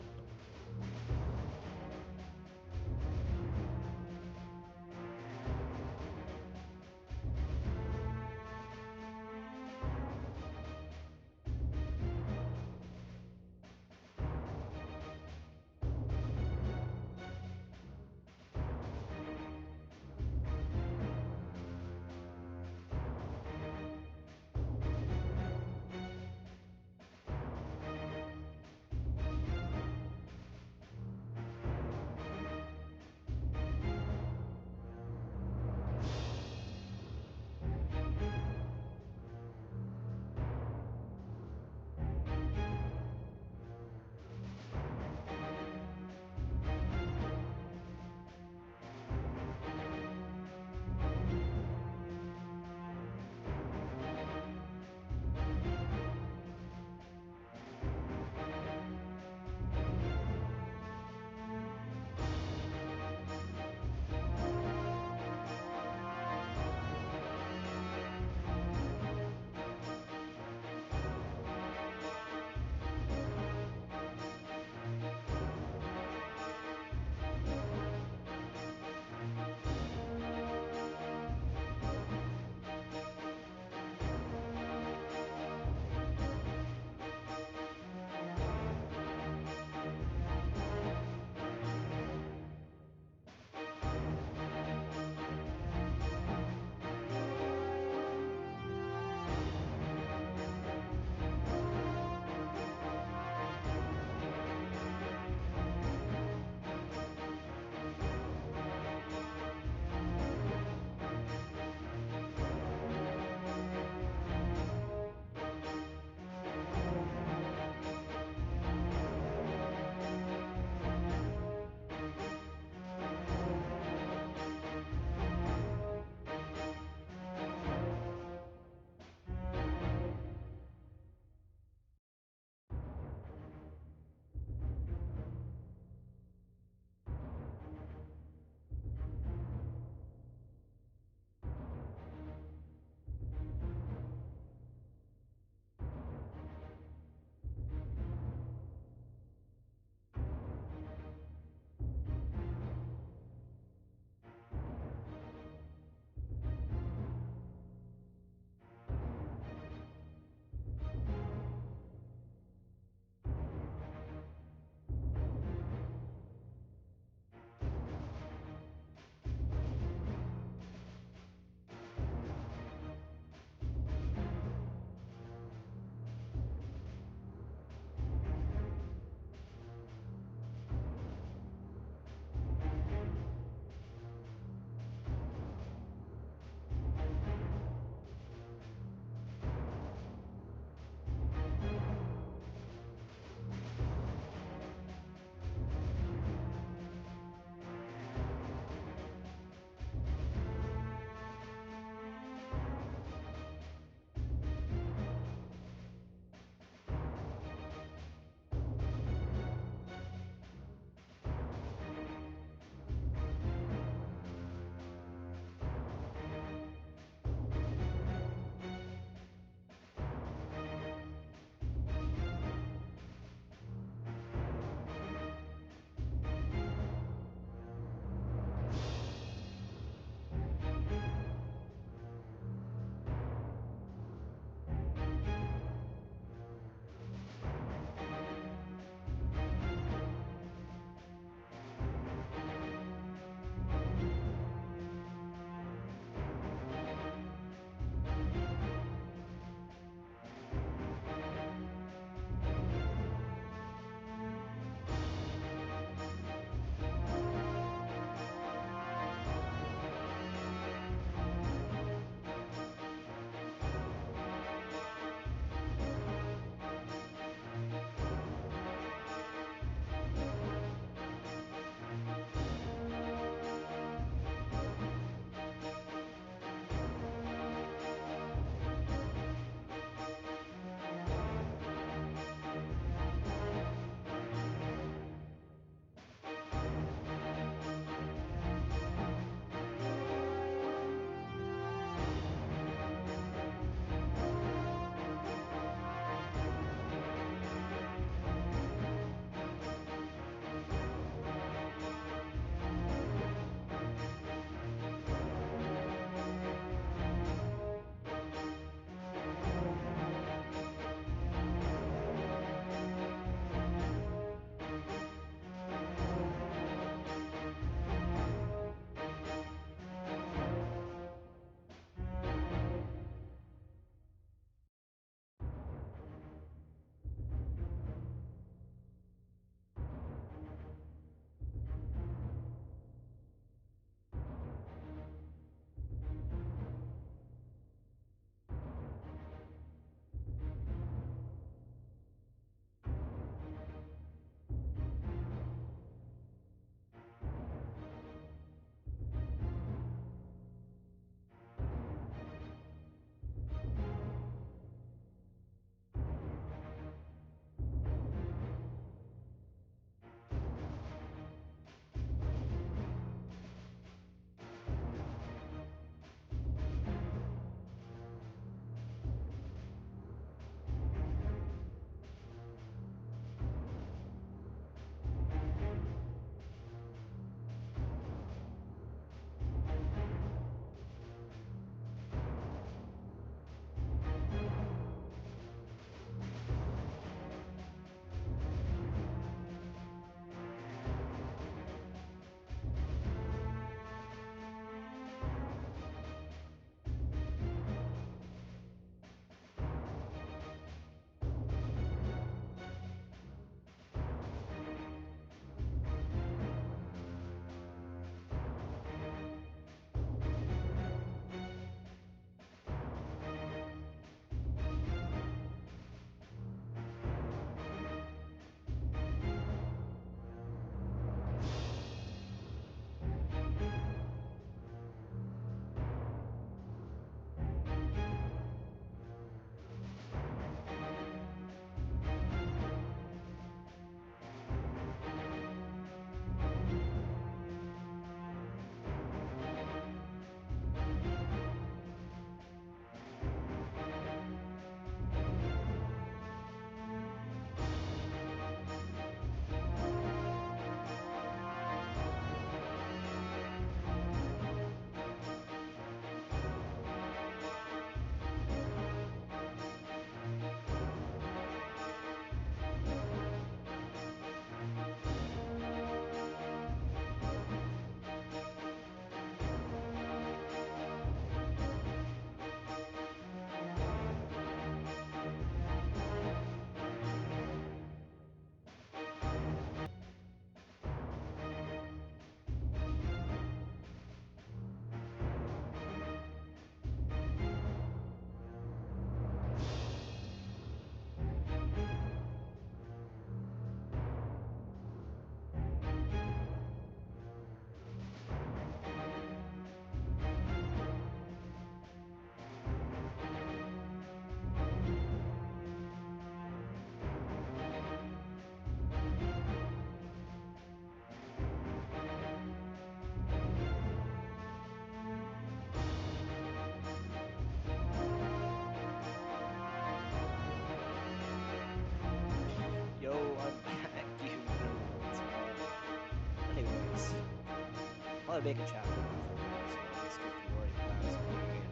S1: I'll make a chapter after this. Let's go through already past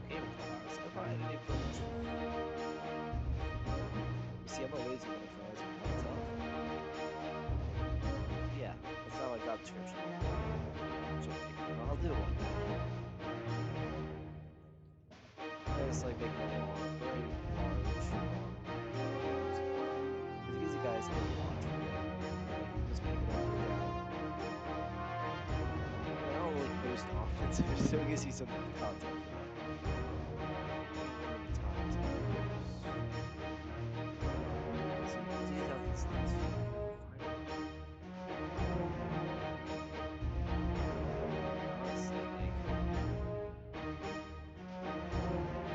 S1: game class. I thought I didn't even finish. You see, I'm a lazy motherfucker. Yeah, that's not my job description. I'll do one. I just like making a long, very large. These guys have a watch. Just make it all down. I don't really post often, so I guess you some content.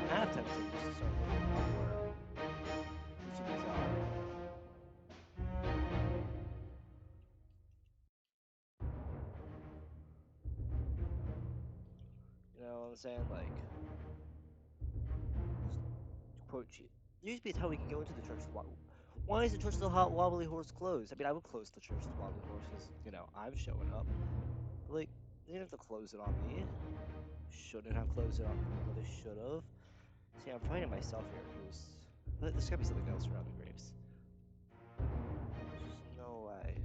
S1: Half tempted just to start looking up where each of these are. You know what I'm saying? Like, quote sheet. There used to be a time we could go into the church. Why is the church of the Hot Wobbly Horse closed? I mean, I would close the church of the Wobbly Horse because, you know, I'm showing up. But, like, they didn't have to close it on me. Shouldn't have closed it on me, but they should have. See, I'm finding myself here because there's gotta be something else around the graves. There's no way.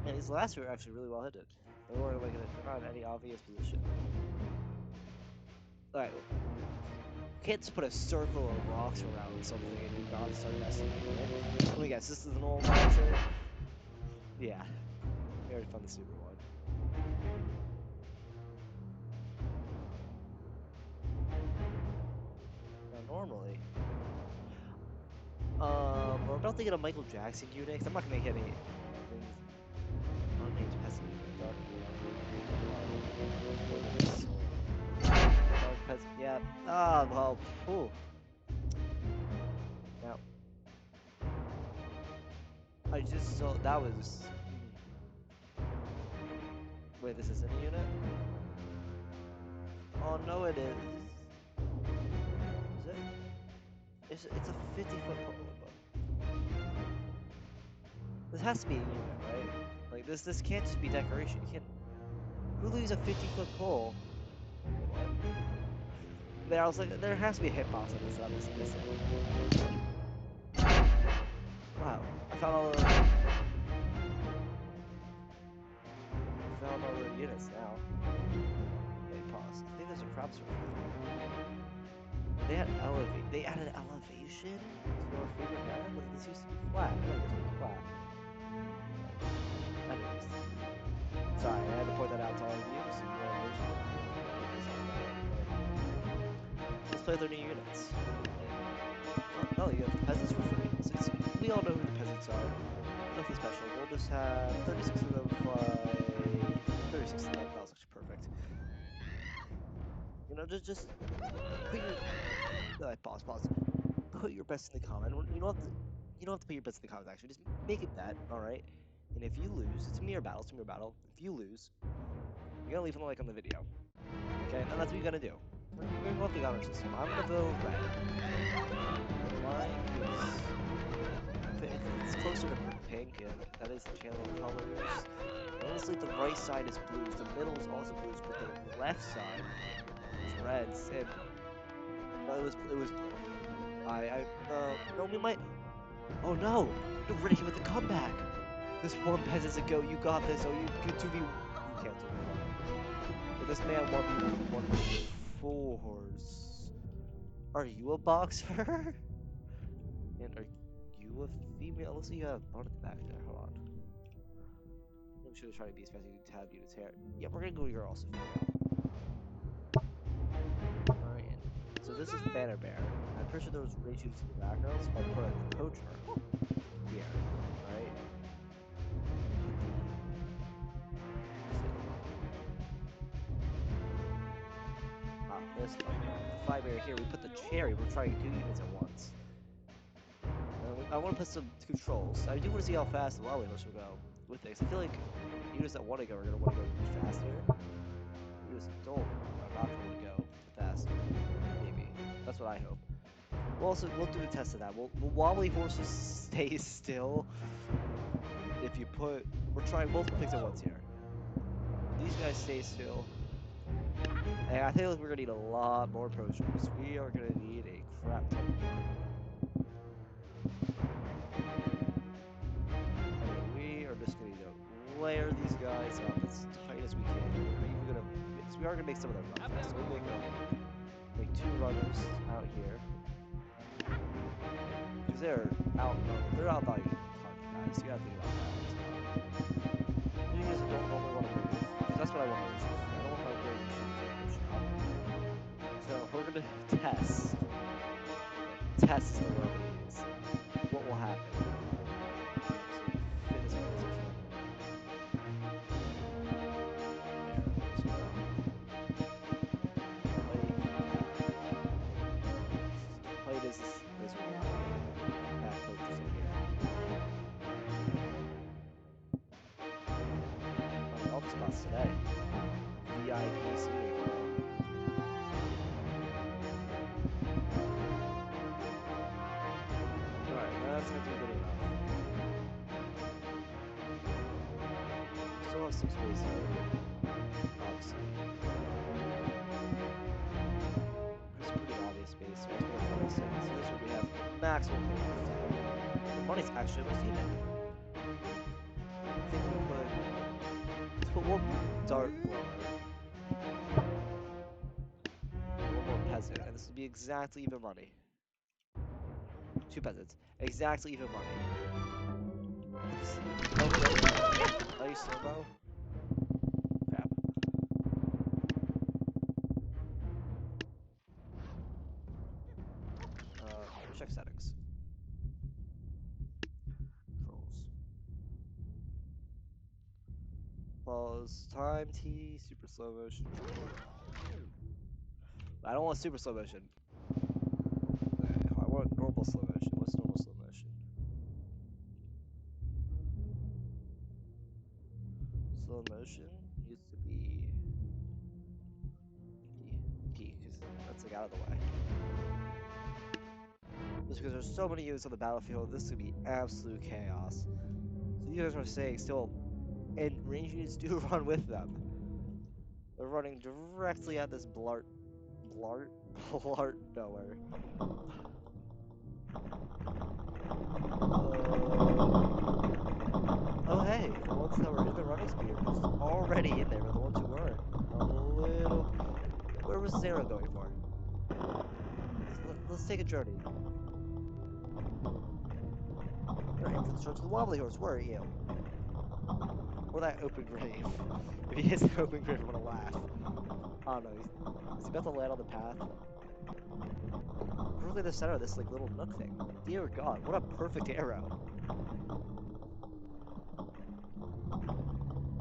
S1: And these last two are actually really well hidden. They weren't like they're not in any obvious position. Alright. You can't just put a circle of rocks around something and you not start messing with it. Let me guess, this is an old monster? Yeah. We already found the super one. Now normally. We're about to get a Michael Jackson unit, 'cause I'm not gonna make any unnamed peasant unit. Yeah. Ah, well, whew. Now, I just saw that was. Wait, this isn't a unit? Oh no, it is. Is it? It's a 50-foot pole. This has to be a unit, right? Like this can't just be decoration. You can't. Who leaves a 50-foot pole? What? There, I was like, there has to be a hitbox on this. On this end. Wow, I found all the. I found all the units now. Wait, pause. I think there's a crop circle. They had They added elevation to our favorite area. Look, this used to be flat. No, this was flat. Anyways, sorry, I had to point that out to all of you. So let's play with our new units. Oh, you got the peasants for free. We all know who the peasants are. Nothing special. We'll just have 36 of them fly. 36 of them. That was actually perfect. You know, just put your. Pause. Put your best in the comment. You don't have to. You don't have to put your best in the comments. Actually, just make it that. All right. And if you lose, it's a mere battle. It's a mere battle. If you lose, you're gonna leave a like on the video. Okay, and that's what you're gonna do. We're going with the honor system. I'm gonna vote red. Mine is. It's closer to pink, and that is the channel colors. Honestly, the right side is blues. The middle is also blues, but the left side is reds. And no, it was blue. No, we might. Oh no! You're ready with the comeback. This one peasant's a go. You got this. Oh, you get 2v. You can't do it. But this man 1v4s. Are you a boxer? And are you a female? Looks like you have a bun at the back there. Hold on. I'm sure they're trying to be as fast as you can tab units hair. Yeah, we're gonna go. You're also female. Alright. So this is the banner bear. I'm pretty sure there was ray shoots in the background, so I'll put the poacher here. Right? This one. The fiber here, we put the cherry. We're trying 2 units at once. I want to put some controls. I do want to see how fast the Wobbly Horse will go with this. I feel like units that want to go are going to want to go faster. Units that don't are not going to go faster. Maybe. That's what I hope. We'll do a test of that. Will Wobbly Horses stay still if if you put, we're trying multiple things at once here. These guys stay still. And I think we're gonna need a lot more potions. We are gonna need a crap ton more. And we are just gonna need to layer these guys up as tight as we can. We're even gonna, because we are gonna make some of them run fast. So we make 2 runners out here. Because they're outvalued guys. You gotta think about that. You guys don't normally want to move. Because that's what I want to do. I don't want my brain to So we're gonna test. Test the word we use. What will happen? So fit as well as Plate is back focus in here. All the spots today. VIP seating. Alright, that's gonna do good enough. Still have some space here. Obviously. It's a pretty obvious space, so that's what I'm saying. So this is where we have maximum points. The money's actually almost even. I think let's put one dart blower. One more peasant, and this will be exactly even money. 2 peasants. Exactly even money. Are you slow-mo? Crap. Check settings. Controls. Pause. Time T. Super slow motion. I don't want super slow motion. I want normal slow motion. What's normal slow motion? Slow motion used to be P, because that's like out of the way. Just because there's so many units on the battlefield, this could be absolute chaos. So you guys are saying still, and range units do run with them. They're running directly at this blart nowhere. Oh hey, the ones that were in the running speed are just already in there, but the ones who weren't. A little. Where was Zero going for? Let's take a journey. You're in for the search of the wobbly horse. Where are you? Or that open grave. If he hits the open grave, I'm gonna laugh. Oh no, is he about to land on the path? Perfectly in the center of this like little nook thing. Dear God, what a perfect arrow!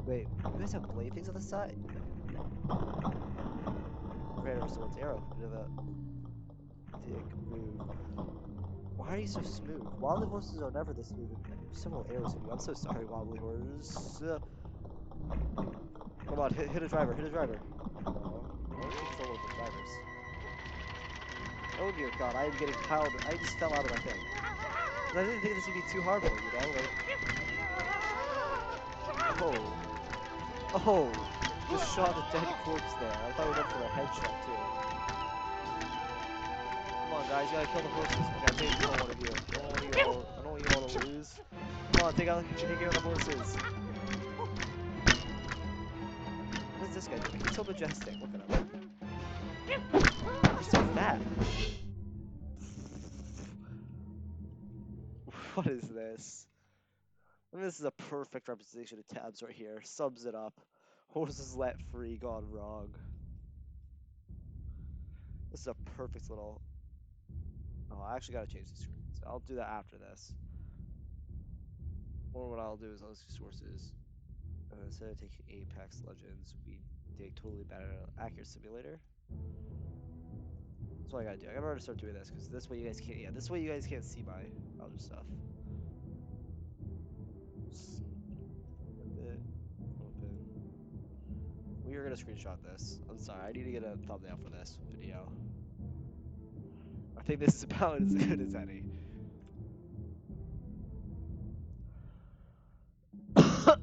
S1: Wait, you guys have blade things on the side? Ran over someone's arrow. Bit of a dick move. Why are you so smooth? Wobbly horses are never this smooth. Several arrows hit you. I'm so sorry, wobbly horse. Come on, hit a driver, hit a driver. What control over drivers? Oh dear God, I am getting piled. I just fell out of my thing. I didn't think this would be too hard for you, know? Like, oh, just shot a dead corpse there. I thought we went for a headshot too. Come on, guys, you gotta kill the horses. Okay, I'm taking control one of you. I don't want you all to lose. Come on, take care of the horses. What is this guy doing? He's so majestic. Look at him. He's so fat. What is this? I mean, this is a perfect representation of tabs right here. Sums it up. Horses let free gone wrong. This is a perfect little... Oh, I actually gotta change the screen. So I'll do that after this. Or what I'll do is I'll use sources. Instead of taking Apex Legends, we take totally better accurate simulator. That's what I gotta do. I gotta start doing this because this way you guys can't. Yeah, this way you guys can't see my other stuff. Open. We are gonna screenshot this. I'm sorry. I need to get a thumbnail for this video. I think this is about as good as any. Alright,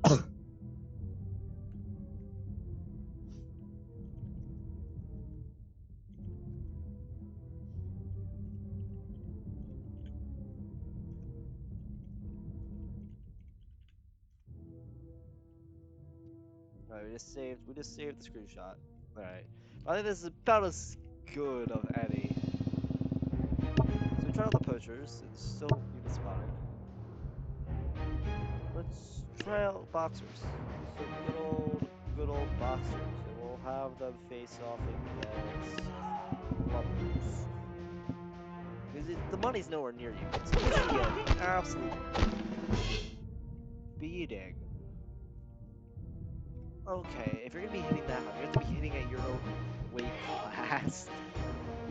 S1: we just saved the screenshot. Alright. I think this is about as good of any. So we tried out the poachers, it's still even spotted. Let's try out boxers. So good old boxers. And we'll have them face off against lovers. Because the money's nowhere near you. It's literally an absolute beating. Okay, if you're gonna be hitting that hard, you have to be hitting at your own weight class.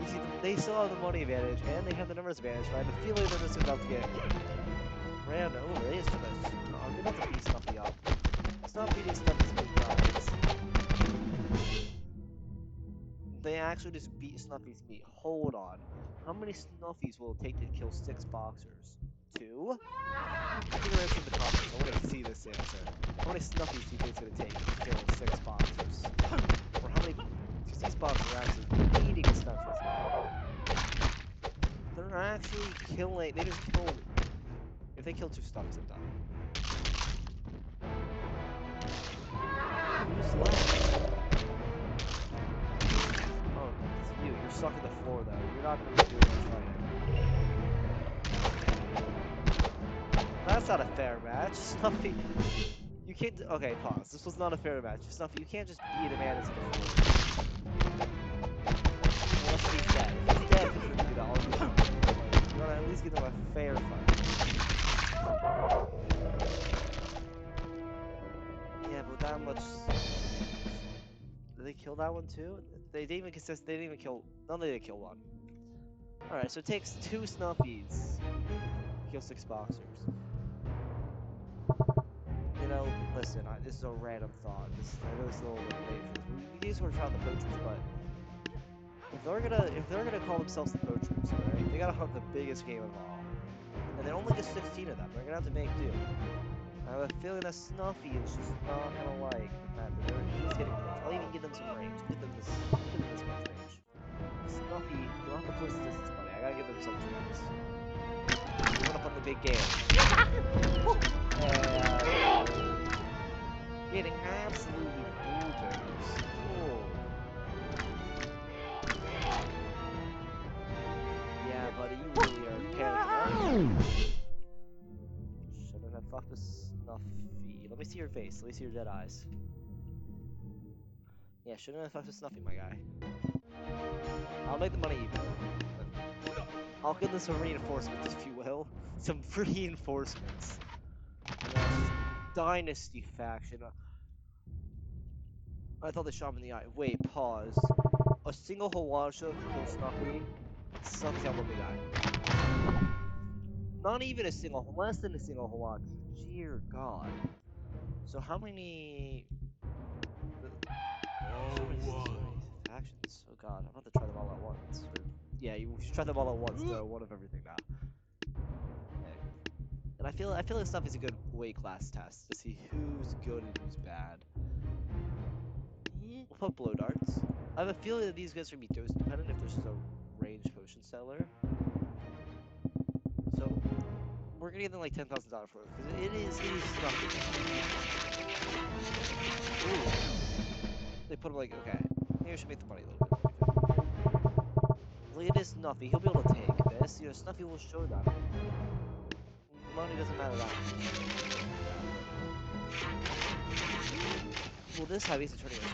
S1: You see, they still have the money advantage, and they have the numbers advantage, but I have a feeling they're just about to get ran over. They just are they about to beat Snuffy up? Stop beating Snuffy's big guys. They actually just beat Snuffy's meat. Hold on. How many Snuffies will it take to kill 6 boxers? 2? I think answer in the comments. I want to see this answer. How many Snuffies do you think it's going to take to kill 6 boxers? Or how many... Because these boxers are actually eating Snuffies now. They're actually killing... They just killed... If they kill 2 Snuffies, I'm done. Who's left? Oh, it's you. You're stuck at the floor, though. You're not going to be doing much fighting. That's not a fair match. Snuffy, you can't. Okay, pause. This was not a fair match. Snuffy, you can't just beat a man into the floor. Unless he's dead. If he's dead, you can do that. I'll do that. You wanna at least give him a fair fight. Yeah, but that much. Did they kill that one too? They didn't even consist. They didn't even kill. No, they didn't kill one. All right, so it takes 2 Snuffies to kill 6 boxers. You know, listen, this is a random thought. I know this is a little bit late for this. We used to try the poachers, but if they're gonna call themselves the poachers, right? They gotta hunt the biggest game of all, and there only just 16 of them. They're gonna have to make do. I have a feeling that Snuffy is just not gonna like the fact that he's getting close. I'll even give them some range. Give them this much range. Snuffy, you'll have the closest distance, buddy. I gotta give them some chance. We're gonna put the big game. Getting absolutely bulldozed. Oh. Yeah, buddy, you really are panicking. Shouldn't have fucked with Snuffy. Let me see your face. Let me see your dead eyes. Yeah, shouldn't have fucked with Snuffy, my guy. I'll make the money even. I'll give them some reinforcements, if you will. Some reinforcements. Dynasty faction. I thought they shot him in the eye. Wait, pause. A single Hawasha can kill Snuffy. Snuffy's got one big eye. Not even a single, less than a single Hawasha. Dear God. So how many? Factions. Oh God, I'm about to try them all at once. Yeah, you should try them all at once. Throw one of everything now. And I feel like Snuffy's a good weight class test to see who's good and who's bad. We'll put blow darts. I have a feeling that these guys are gonna be dose dependent if there's just a ranged potion seller. So we're gonna give them like $10,000 for it because it is Snuffy. Ooh. They put him like okay. Maybe I should make the money a little bit. Look at this Snuffy. He'll be able to take this. You know, Snuffy will show that. Money doesn't matter that much. Well, this heavy is turning out.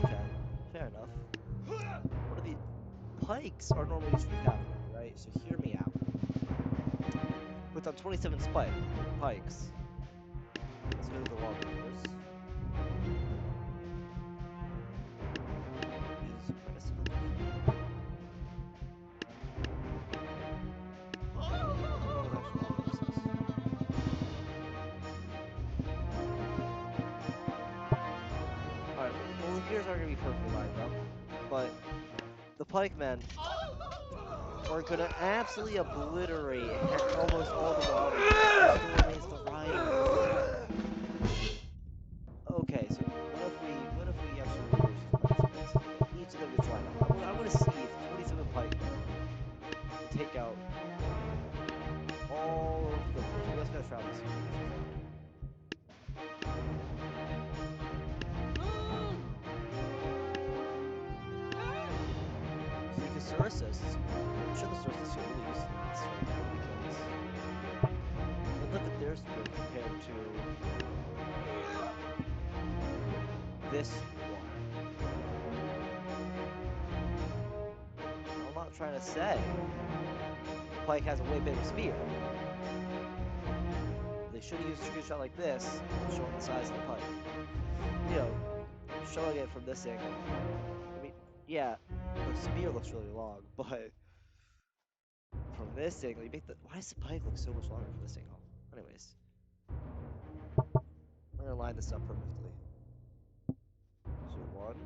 S1: Okay, fair enough. What are the pikes are normally used for cavalry, right? So hear me out. Puts on 27 spike pikes. Let's go to the longer doors. Here's are gonna be perfectly lined up, but the pikemen are gonna absolutely obliterate almost all the wild animals. Still remains the RIOT. Okay, so what if we actually reverse the participants? Each of them gets lined up. I want to see if 27 pike can take out all of the. We also gotta shroud this. So you can source this. I'm sure the source is going to use this right now because. But look at their speed compared to this one. I'm not trying to say the pike has a way bigger spear. They should have used a screenshot like this, showing the size of the pike. You know, showing it from this angle. I mean, yeah, the spear looks really long, but from this angle, you make the. Why does the pike look so much longer from this angle? Anyways, we're gonna line this up perfectly. So 1.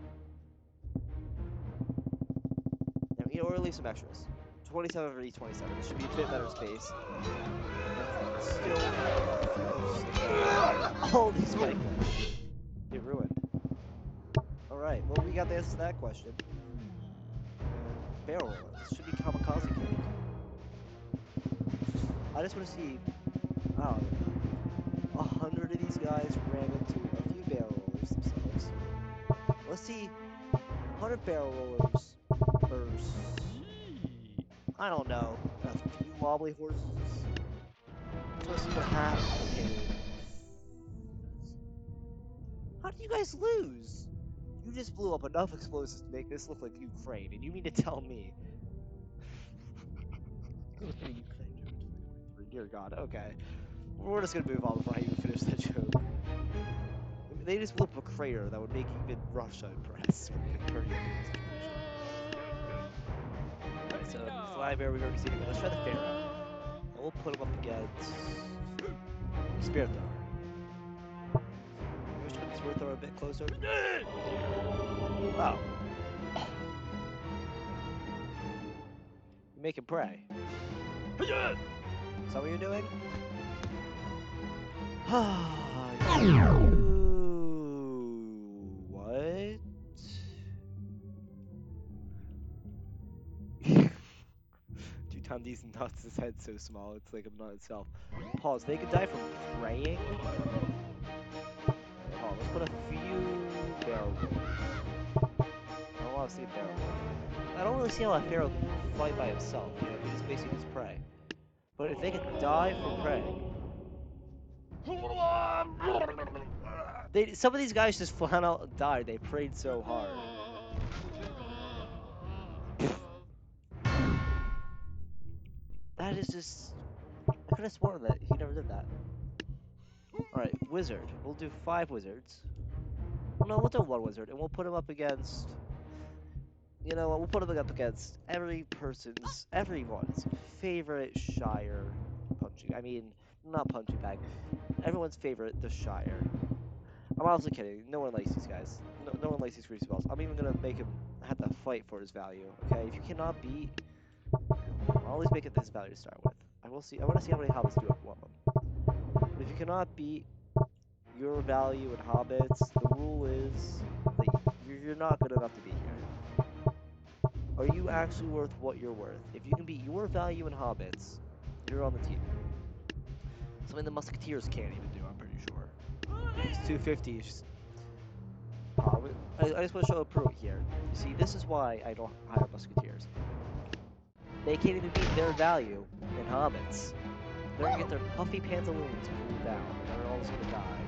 S1: And, you know, or leave some extras. 27 for each 27. It should be a bit better space. And still, all these pike get ruined. Alright, well, we got the answer to that question. Barrel roller. This should be kamikaze cake. I just want to see, I don't know, 100 of these guys ran into a few barrel rollers themselves. Let's see 100 barrel rollers versus, I don't know, a few wobbly horses. Let's see what happens. Okay. How did you guys lose? You just blew up enough explosives to make this look like Ukraine, and you mean to tell me? Ukraine, dear God, okay. We're just gonna move on before I even finish that joke. I mean, they just blew up a crater that would make even Russia impressed. Alright, so fly bear we've already seen it. Let's try the pharaoh. And we'll put him up against Spear Thor. Maybe we should put Spear Thor a bit closer. Wow. You make him pray. Is that what you're doing? What? Dude, Tom D's nuts, his head's so small, it's like a nut itself. Pause, they could die from praying? Hold on, let's put a few barrel rolls. I don't want to see a barrel roll. I don't really see how a pharaoh can fight by himself, you know, if he just basically just pray. But if they could die from praying... some of these guys just flat out died, they prayed so hard. That is just... I could have sworn that he never did that. Alright, wizard. We'll do 5 wizards. Well, no, we'll do 1 wizard, and we'll put him up against... You know what, we'll put him up against everyone's favorite Shire punching. I mean, not punching bag. Everyone's favorite, the Shire. I'm honestly kidding. No one likes these guys. No one likes these greasy balls. I'm even gonna make him have to fight for his value. Okay, if you cannot beat, I'll always make it this value to start with. I will see. I want to see how many hobbits do at one. But if you cannot beat your value in hobbits, the rule is that you're not good enough to be here. Are you actually worth what you're worth? If you can beat your value in hobbits, you're on the team. Something the musketeers can't even do, I'm pretty sure. These 250 is just... I just want to show a pro here. You see, this is why I don't hire musketeers. They can't even beat their value in hobbits. They're gonna get their puffy pantaloons cooled down, and they're all just gonna die.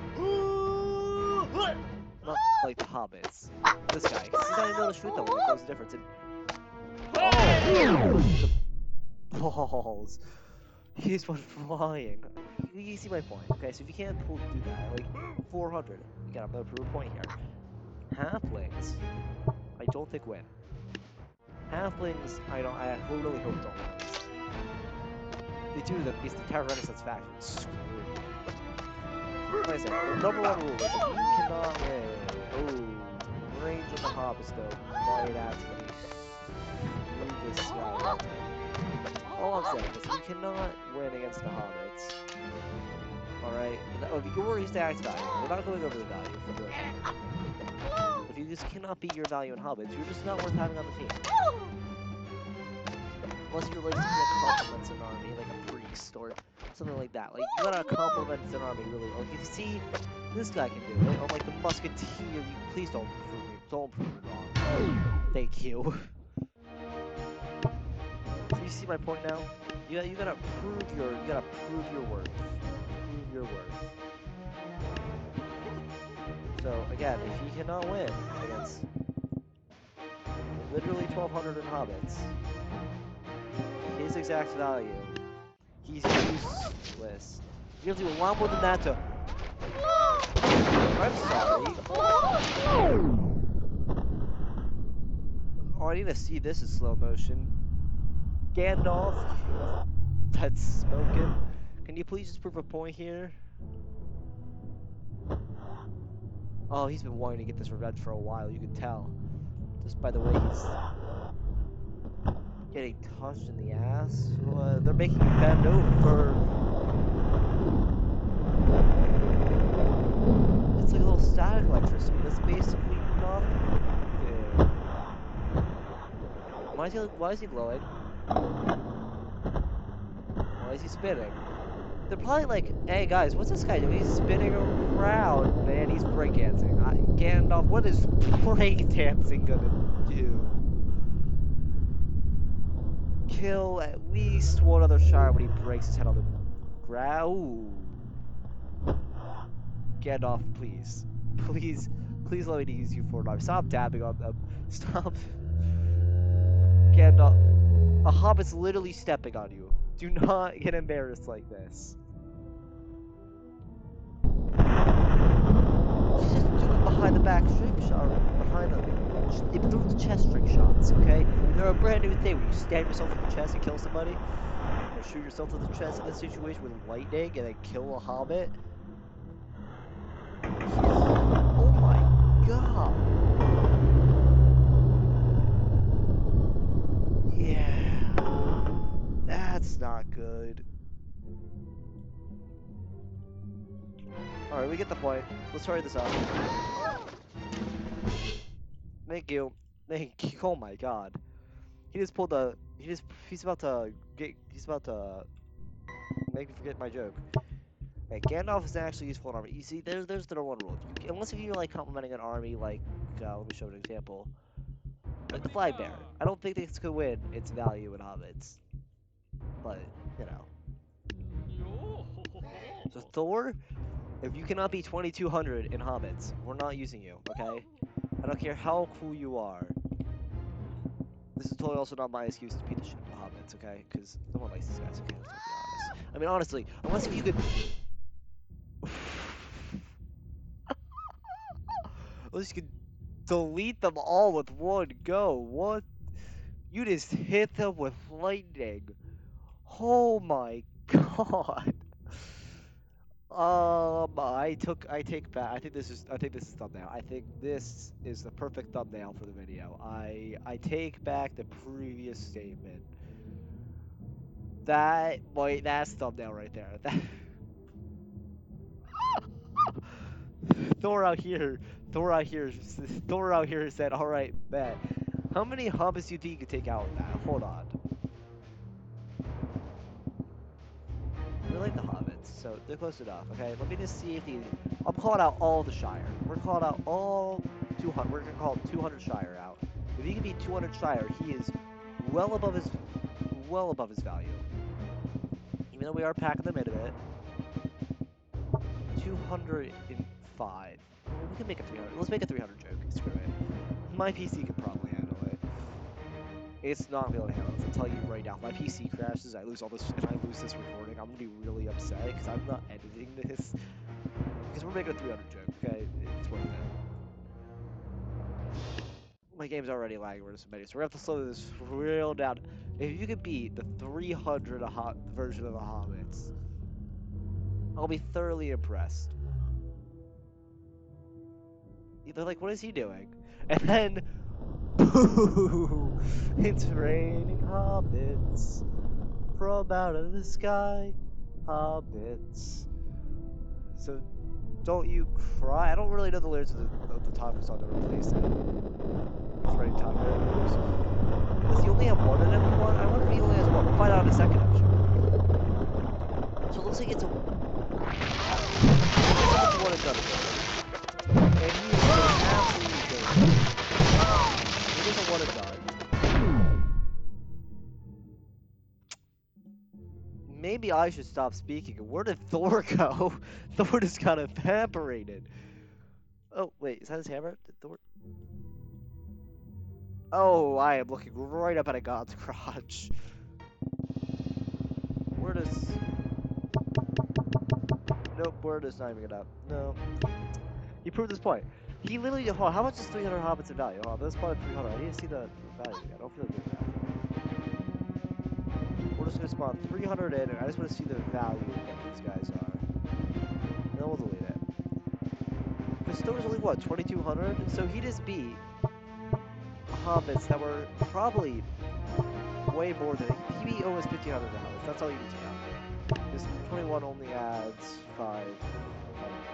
S1: Not like the hobbits. This guy, he's not even able to shoot that one. There's a difference. Oh! Balls. He just went flying. You see my point. Okay, so if you can't do that, like 400, you got another proof point here. Halflings, I don't think win. Halflings, I really hope don't win. They do that because the entire Renaissance faction is screwed. Like I said, the #1 rule is that you cannot win. Oh, range on the hobbits though might actually screw this guy. All I'm saying is you cannot win against the hobbits. Alright? If your exact value, we're not going over the value for doing that. If you just cannot beat your value in hobbits, you're just not worth having on the team. Unless you're like something that complements an army, like a priest or something like that. Like, you gotta complement an army really well. Like, you see, this guy can do it. Or like the musketeer, please don't prove me wrong. Thank you. You see my point now? You gotta prove your worth. Prove your worth. So again, if he cannot win against literally 1,200 in hobbits, his exact value, he's useless. You have to do a lot more than that to. I'm sorry. Oh, I need to see this in slow motion. Gandalf, that's smoking. Can you please just prove a point here? Oh, he's been wanting to get this revenge for a while, you can tell. Just by the way he's getting touched in the ass. They're making him bend over. It's like a little static electricity. That's basically nothing. Why is he glowing? Why is he spinning? They're probably like, hey guys, what's this guy doing? He's spinning around, man. He's breakdancing. Gandalf, what is breakdancing gonna do? Kill at least one other Shire when he breaks his head on the ground. Gandalf, please. Please let me use you for an Stop dabbing on them. Stop. Gandalf. A hobbit's literally stepping on you. Do not get embarrassed like this. He's just doing behind the back strip shot, through the chest trick shots, okay? They're a brand new thing where you stab yourself in the chest and kill somebody, or shoot yourself in the chest in this situation with lightning and then kill a hobbit. Oh my god. Yeah. That's not good. Alright, we get the point. Let's hurry this up. Thank you. Thank you. Oh my god. He just pulled the. He's about to make me forget my joke. Okay, Gandalf is actually useful in army. You see, there's the number one rule. Unless if you're like complimenting an army, like let me show an example. Like the Flag Bearer. I don't think this could win its value in hobbits. But, you know. So Thor, if you cannot be 2,200 in hobbits, we're not using you, okay? I don't care how cool you are. This is totally also not my excuse to beat the shit out of hobbits, okay? Because no one likes these guys, okay? Let's be honest. I mean, honestly, unless if you could... unless you could delete them all with one go. What? You just hit them with lightning. Oh my god. I take back. I think this is thumbnail. I think this is the perfect thumbnail for the video. I take back the previous statement. That's thumbnail right there. Thor out here, Thor out here said, "All right, bet. How many hobbits do you think you could take out with that? Hold on." We like the hobbits, so they're close enough. Okay, let me just see if I'm calling out all the Shire. We're calling out all 200. We're gonna call 200 Shire out. If he can beat 200 Shire, he is well above his value. Even though we are packing them into it. 205. We can make a 300. Let's make a 300 joke. Screw it. My PC could probably handle it. It's not gonna be able to handle it. I'll tell you right now. If my PC crashes, I lose all this, and I lose this recording, I'm gonna be really upset because I'm not editing this. Because we're making a 300 joke, okay? It's worth it. My game's already lagging. We're just so we're gonna have to slow this real down. If you could beat the 300 version of the Hobbits, I'll be thoroughly impressed. They're like, what is he doing? And then, Ooh, it's raining hobbits from out of the sky. Hobbits. So don't you cry. I don't really know the lyrics of the Tonka song to replace it. It's raining Tonka. Does he only have one in everyone? I wonder if he only has one. We'll find out in a second, actually. So it looks like it's a one and done. And he is going absolutely crazy. It is a one and done. Maybe I should stop speaking. Where did Thor go? Thor just got evaporated. Oh, wait, is that his hammer? Did Thor... Oh, I am looking right up at a god's crotch. Where does... Nope, word is not even gonna... No. He proved his point. He literally... Hold on, how much is 300 hobbits in value? Hold on, let's spawn at 300. I need to see the value again. I don't feel good at that. We're just gonna spawn 300 in, and I just want to see the value that these guys are. Then we'll delete it. Because Thor's only, what, 2,200? So he just beat hobbits that were probably way more than... He beat almost 1,500 hobbits. That's all you need to know. This 21 only adds 5.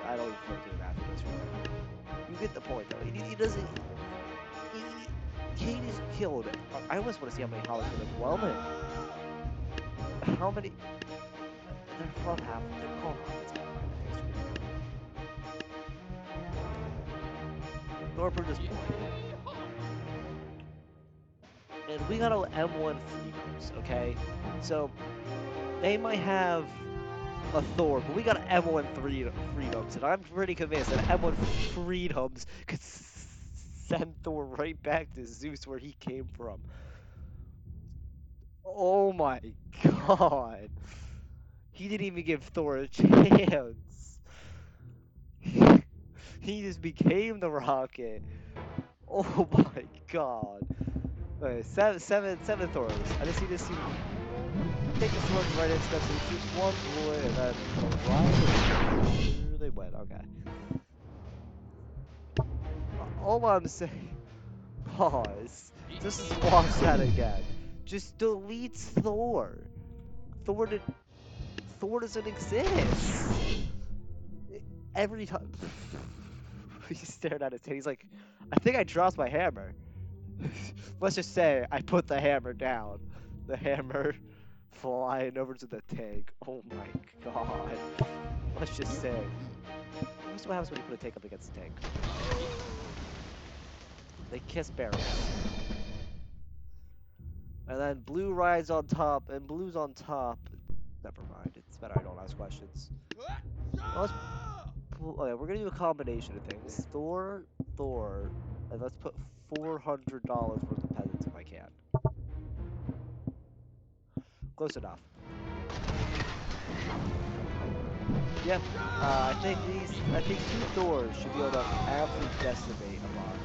S1: I don't even feel like doing math for this really. You get the point, though. He doesn't... He just killed it. I almost want to see how many hobbits would have whelmed him. How many... They're called half... They're called hobbits. Thor proved his point. And we got an M1 freedoms, okay? So, they might have a Thor, but we got an M1 freedoms, and I'm pretty convinced that M1 freedoms could send Thor right back to Zeus where he came from. Oh my god. He didn't even give Thor a chance. He just became the rocket. Oh my god. Okay, seven Thors. I just need to see. Take the swords right into them, so he shoots one bullet, and then right. They went, okay. All I'm saying, pause. Just watch that again. Just delete Thor. Thor doesn't exist. Every time he stared at his head, he's like, I think I dropped my hammer. Let's just say I put the hammer down. The hammer flying over to the tank. Oh my god. Let's just say. Let's see what happens when you put a tank up against a tank. They kiss barrels. And then blue rides on top, and blue's on top. Never mind. It's better I don't ask questions. Well, okay, we're gonna do a combination of things. Thor, and let's put $400 worth of peasants if I can. Close enough. Yep. I think 2 Thors should be able to absolutely decimate a box.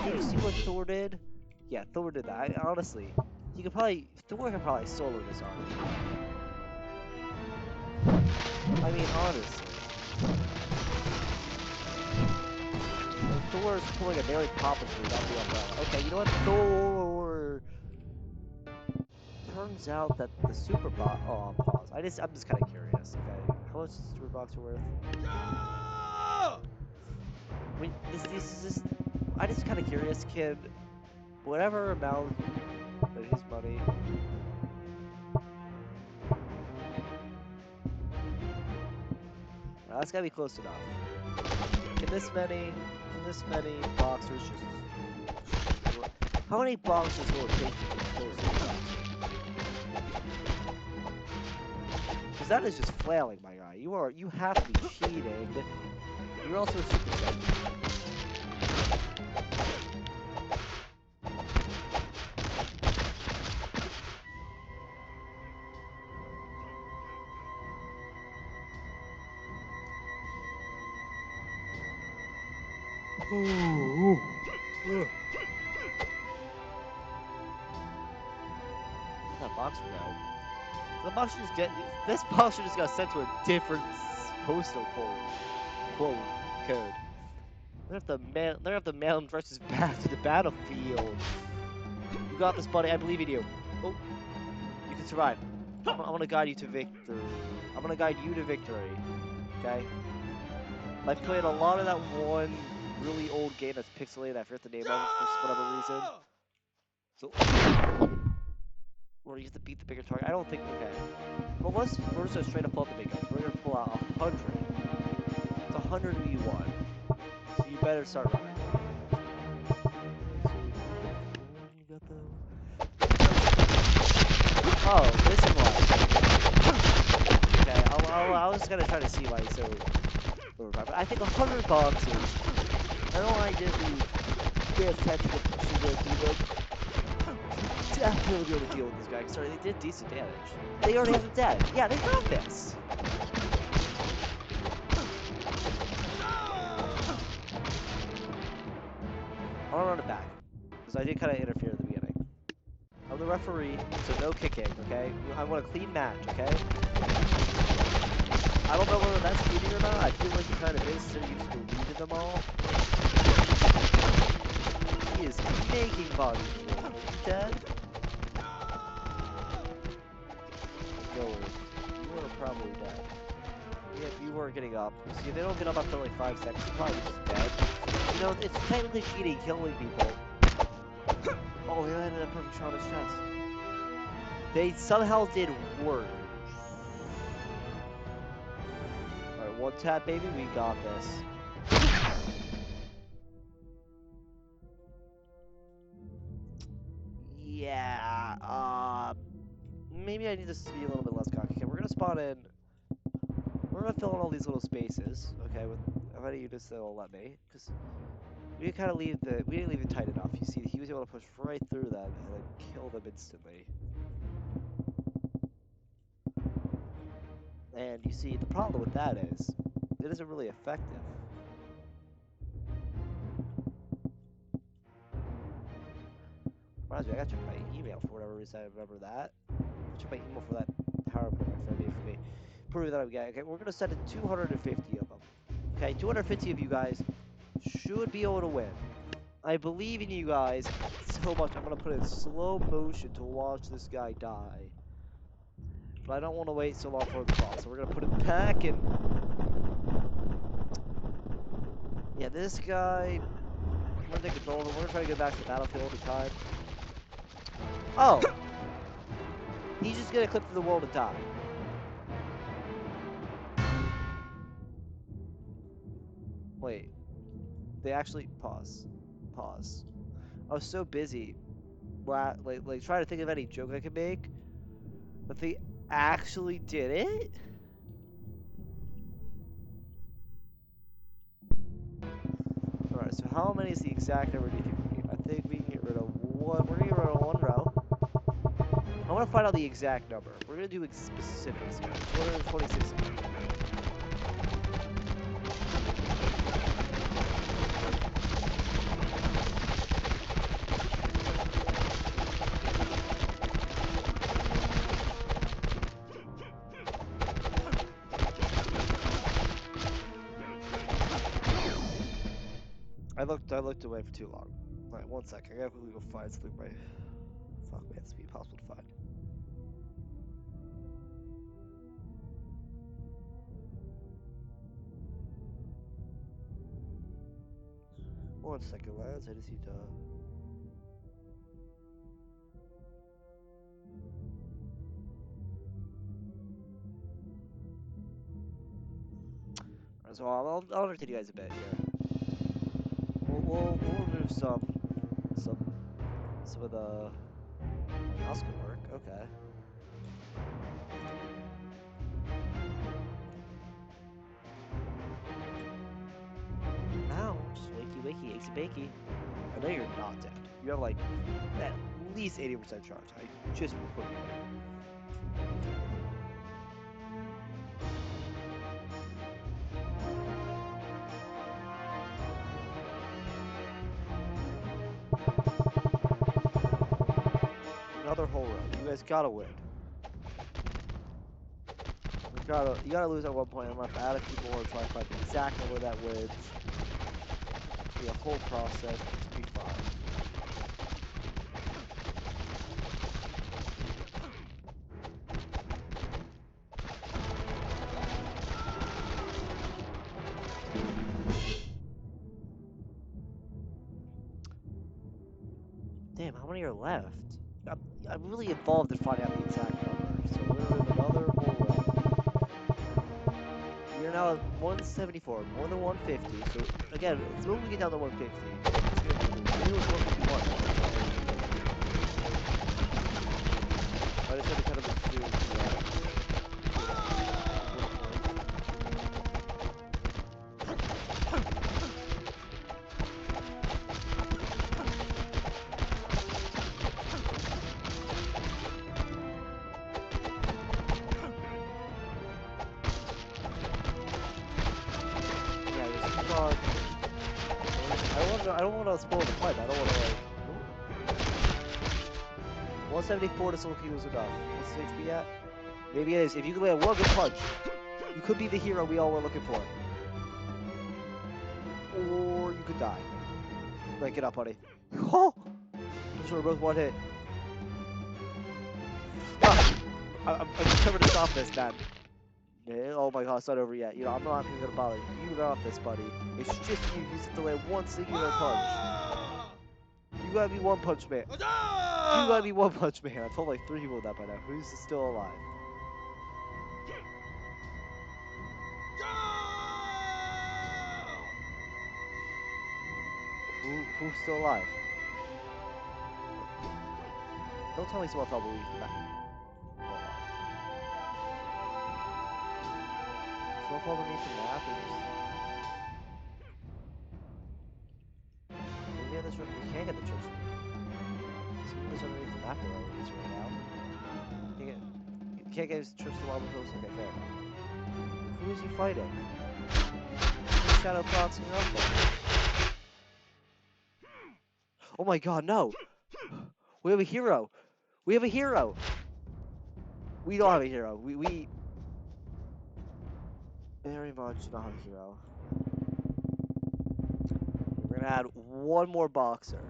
S1: Did you see what Thor did? Yeah, Thor did that. Honestly, Thor could probably solo this army. I mean, honestly. Thor's pulling a Mary Poppins without the umbrella. Okay, you know what? Thor... Turns out that the super box... Oh, pause. I'm just kind of curious, okay? How much is the super box worth? I mean, this is just... I'm just kind of curious, can whatever amount of his money... That's gotta be close enough. Can this many boxers just... How many boxers will it take to get close to the boxer? Because that is just flailing, my guy. You have to be cheating. You're also a super set. That boxer go. The boxer just this boxer just got sent to a different postal code. They have the mail him versus back to the battlefield. You got this, buddy. I believe in you. Oh, you can survive. I'm gonna guide you to victory. I'm gonna guide you to victory. Okay. I played a lot of that one really old game that's pixelated. I forget the name of it for whatever reason. So, or you have to beat the bigger target. I don't think. Okay. Well, we're just gonna straight up pull out the big guns. We're gonna pull out 100. It's 100v1. So you better start running. Oh, this is why. Okay, I was gonna try to see why he's so overpowered, but I think 100 boxes. I don't like just pay attention to the people. Definitely be able to deal with this guy. Sorry, they did decent damage. They already have him dead. Yeah, they got this. I'm gonna run it back because I did kind of interfere at the beginning. I'm the referee, so no kicking. Okay, I want a clean match. Okay. I don't know whether that's cheating or not. I feel like he kind of is, since he's deleted them all. He is making bodies. Dead. Goer, you are probably dead. Yeah, you weren't getting up. See, if they don't get up after like 5 seconds, you're probably just dead. You know, it's technically cheating, killing people. Oh, he landed a perfect shot on his chest. They somehow did worse. Alright, one tap, baby. We got this. Yeah, maybe I need to be a little bit less cocky. Okay, we're gonna spawn in. We're gonna fill in all these little spaces, okay, with how many units they'll let me, because we didn't kind of leave we didn't leave it tight enough. You see, he was able to push right through them and then kill them instantly. And you see, the problem with that is, it isn't really effective. Reminds me, I gotta check my email for whatever reason. I remember that. Check my email for that PowerPoint my friend made for me. Prove that I'm getting. Okay, we're gonna send in 250 of them. Okay, 250 of you guys should be able to win. I believe in you guys so much. I'm gonna put it in slow motion to watch this guy die. But I don't want to wait so long for the call, so we're gonna put it back in. Yeah, this guy. We're gonna take control of him. We're gonna try to get back to the battlefield in time. Oh! He's just gonna clip through the world and die. Wait. They actually pause. Pause. I was so busy, like trying to think of any joke I could make, but they actually did it. All right. So how many is the exact number do you think we need? I think we can get rid of one. We're gonna get rid of one row. I want to find out the exact number. We're gonna do specifics here. 226. I looked away for too long. Alright, 1 second. I gotta quickly go find something. Fuck, man, it's impossible to find. One second, lads. I just need to. Alright, so I'll entertain you guys a bit here. We'll remove some of the. Mouse can work. Okay. Ouch! Wakey wakey, acey bakey. I know you're not dead. You have like at least 80% charge. I just put you there. Another whole row. You guys gotta win. You gotta lose at one point. I'm gonna have to add a few more and try to find the exact number that wins. be a whole process. It's be fine. Damn, how many are left? I'm really involved in finding out the exact number, so we're gonna live another whole round. We are now at 174, more than 150. So again, as soon as we get down to 150, it's gonna be maybe it was 151. I just had to kind of assume I don't want to spoil the fight. I don't want to like. Ooh. 174 to Soul King was enough. What's his HP at? Maybe it is. If you can land one good punch, you could be the hero we all were looking for. Or you could die. Break it up, buddy. Oh! I'm sure we're both one hit. Ah! I'm determined to stop this, man. Yeah, oh my god, it's not over yet. You know, I'm not even gonna bother. You got this, buddy. It's just you. You have to land one singular punch. You gotta be One Punch Man. You gotta be One Punch Man. I told like 3 people that by now. Who's still alive? Who's still alive? Don't tell me someone fell believe that. Someone fell beneath the map and just... Maybe this room, we can't get the chips. Someone's underneath the map though, at least right now. You can't get his trips to Lava Hills. Okay, fair enough. Who is he fighting? Shadow boxing up there. Oh my god, no! We have a hero! We have a hero! We don't have a hero. We very much not have a hero. We're gonna add one more boxer.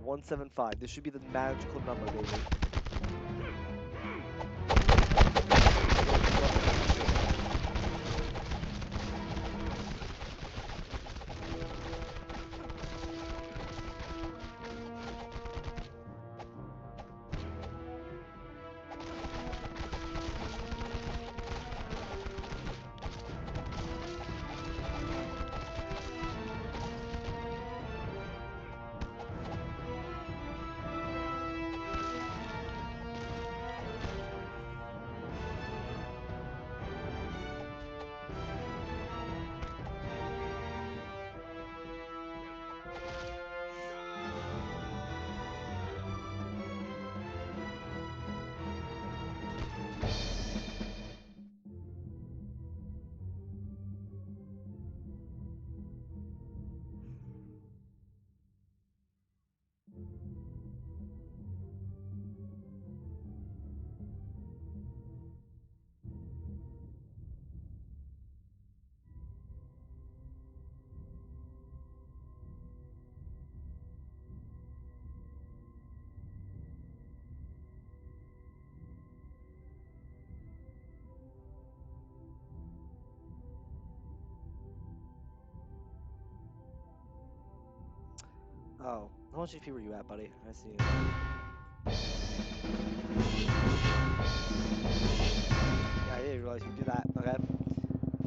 S1: 175. This should be the magical number, baby. Oh, how much HP were you at, buddy? I see it. Yeah, I didn't realize you could do that. Okay.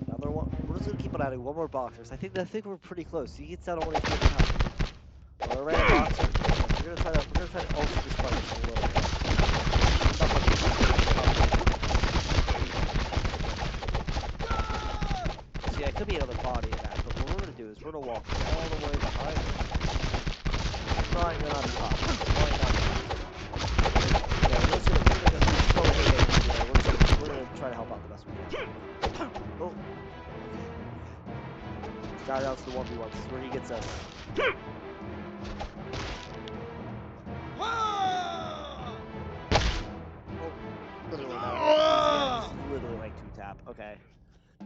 S1: Another one. We're just gonna keep on adding one more boxers. I think we're pretty close. He gets down on 1 HP at a time. We're right at boxer. We're gonna try to ultra this fight just a little bit. See, I could be another body in that, but what we're gonna do is we're gonna walk all the way behind him. Trying to not be hot. Yeah, we're gonna try to help out the best we can. Oh. Shout out to the 1v1. This is where he gets us. Oh, literally not. This is literally like 2-tap. Okay.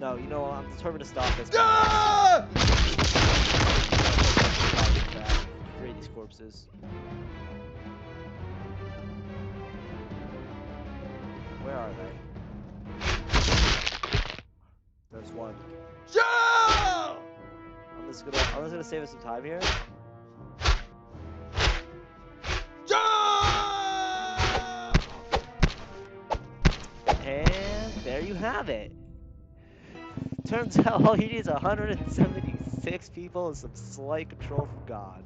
S1: No, you know what? I'm determined to stop this. Create these corpses. Where are they? There's one. Joe! I'm just gonna save us some time here. Joe! And there you have it. Turns out all you need is 176 people and some slight control from God.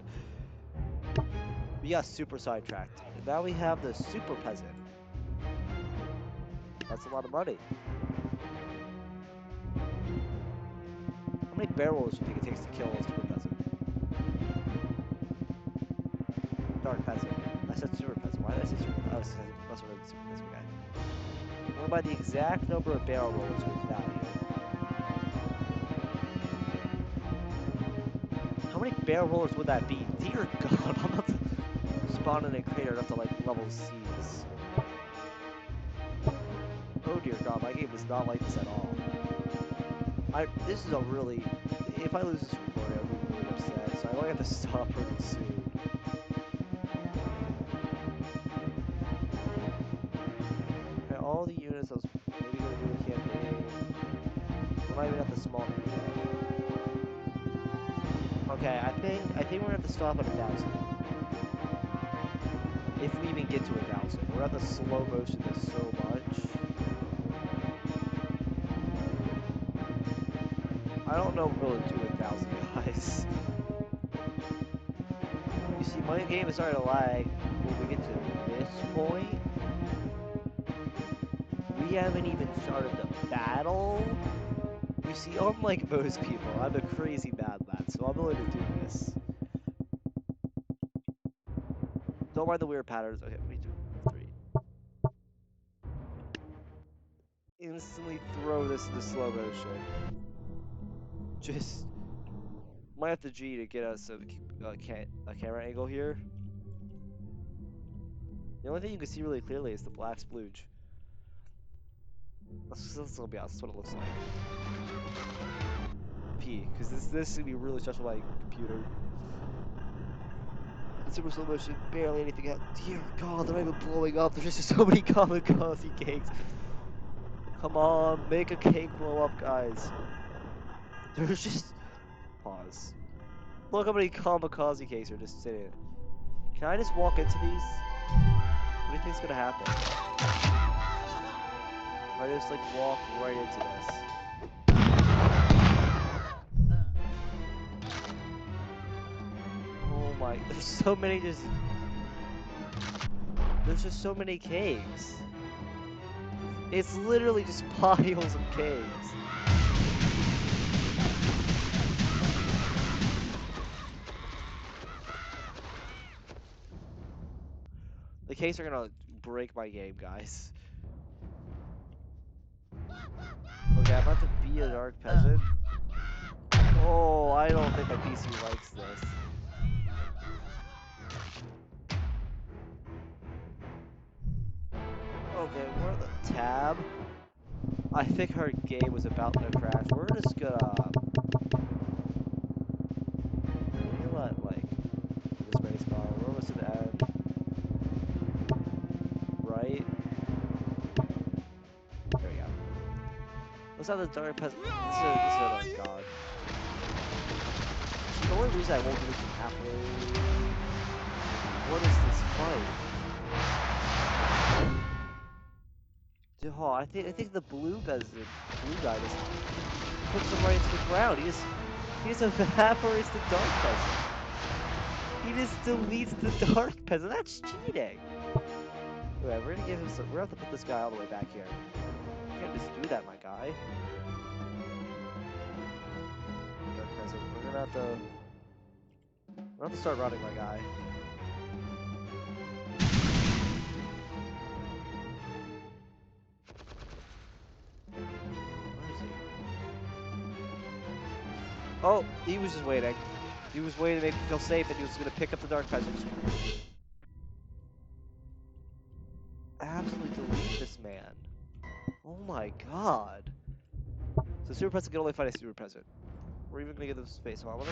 S1: We got super sidetracked. And now we have the super peasant. That's a lot of money. How many barrels do you think it takes to kill a super peasant? Dark peasant. I said super peasant. Why did I say super peasant? I must have read the super peasant guy. We're by the exact number of barrel rolls with value. How many barrel rollers would that be? Dear God, I'm about to spawn in a crater up to like level C's. Oh dear God, my game does not like this at all. This is a really... If I lose this recording, I'll be really upset, so I might have to stop pretty soon. Okay, all the units I was maybe going to do a campaign. We're not even at the small unit yet. Okay, I think we're going to have to stop at 1,000. If we even get to 1,000. We're at the slow motion this so much. I don't know what we'll do 1,000, guys. You see, my game is starting to lag when we get to this point. We haven't even started the battle. You see, unlike most people, I'm a crazy bad lad, so I'm willing to do this. Don't mind the weird patterns. Okay, we do 3. Instantly throw this into slow motion. Just might have to G to get us a camera angle here. The only thing you can see really clearly is the black splooge. Let's be honest, that's what it looks like. P, because this is gonna be really special on my computer. The super slow motion, barely anything else. Dear God, they're not even blowing up. There's just so many kamikaze cakes. Come on, make a cake blow up, guys. There's just... Pause. Look how many kamikaze cakes are just sitting. Can I just walk into these? What do you think's gonna happen? If I just, like, walk right into this. Oh my... There's so many just... There's just so many cakes. It's literally just piles of cakes. The cakes are gonna break my game, guys. Okay, I'm about to be a dark peasant. Oh, I don't think my PC likes this. Okay, we're at the tab. I think our game was about to crash. We're just gonna... Maybe let, like, this many spawn. We're almost to the end. Right? There we go. Let's have the dark peasant. This is our god. The only reason I won't do this halfway. What is this fight? Dude, oh, I think the blue guy just puts him right into the ground. He just evaporates the dark peasant. He just deletes the dark peasant. That's cheating. Okay, we're gonna give him some. We're gonna have to put this guy all the way back here. You can't just do that, my guy. Dark peasant. We're gonna have to start running, my guy. Oh, he was just waiting. He was waiting to make me feel safe, and he was going to pick up the dark peasant. Absolutely delete this man. Oh my God. So super peasant can only fight a super peasant. We're even gonna give them space. Hold on,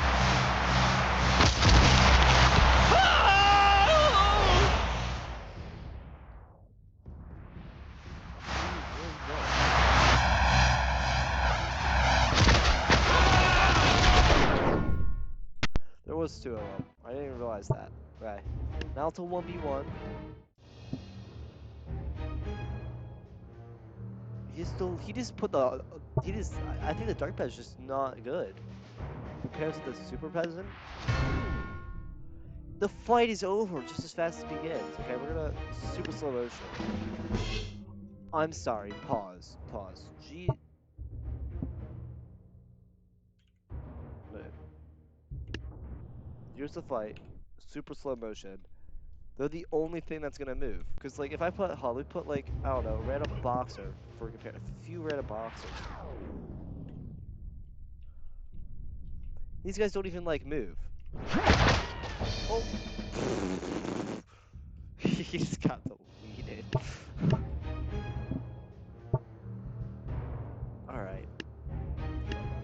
S1: there was 2 of them. I didn't even realize that. Okay. Now it's a 1v1. He just put the, I think the Dark Pet is just not good. Compared to the Super Peasant. The fight is over just as fast as it begins. Okay, we're gonna super slow motion. I'm sorry, pause. Wait. Here's the fight. Super slow motion. They're the only thing that's gonna move. Cause like if I put we put like, I don't know, a random boxer for compare a few random boxers. These guys don't even like move. Oh he just got deleted. Alright.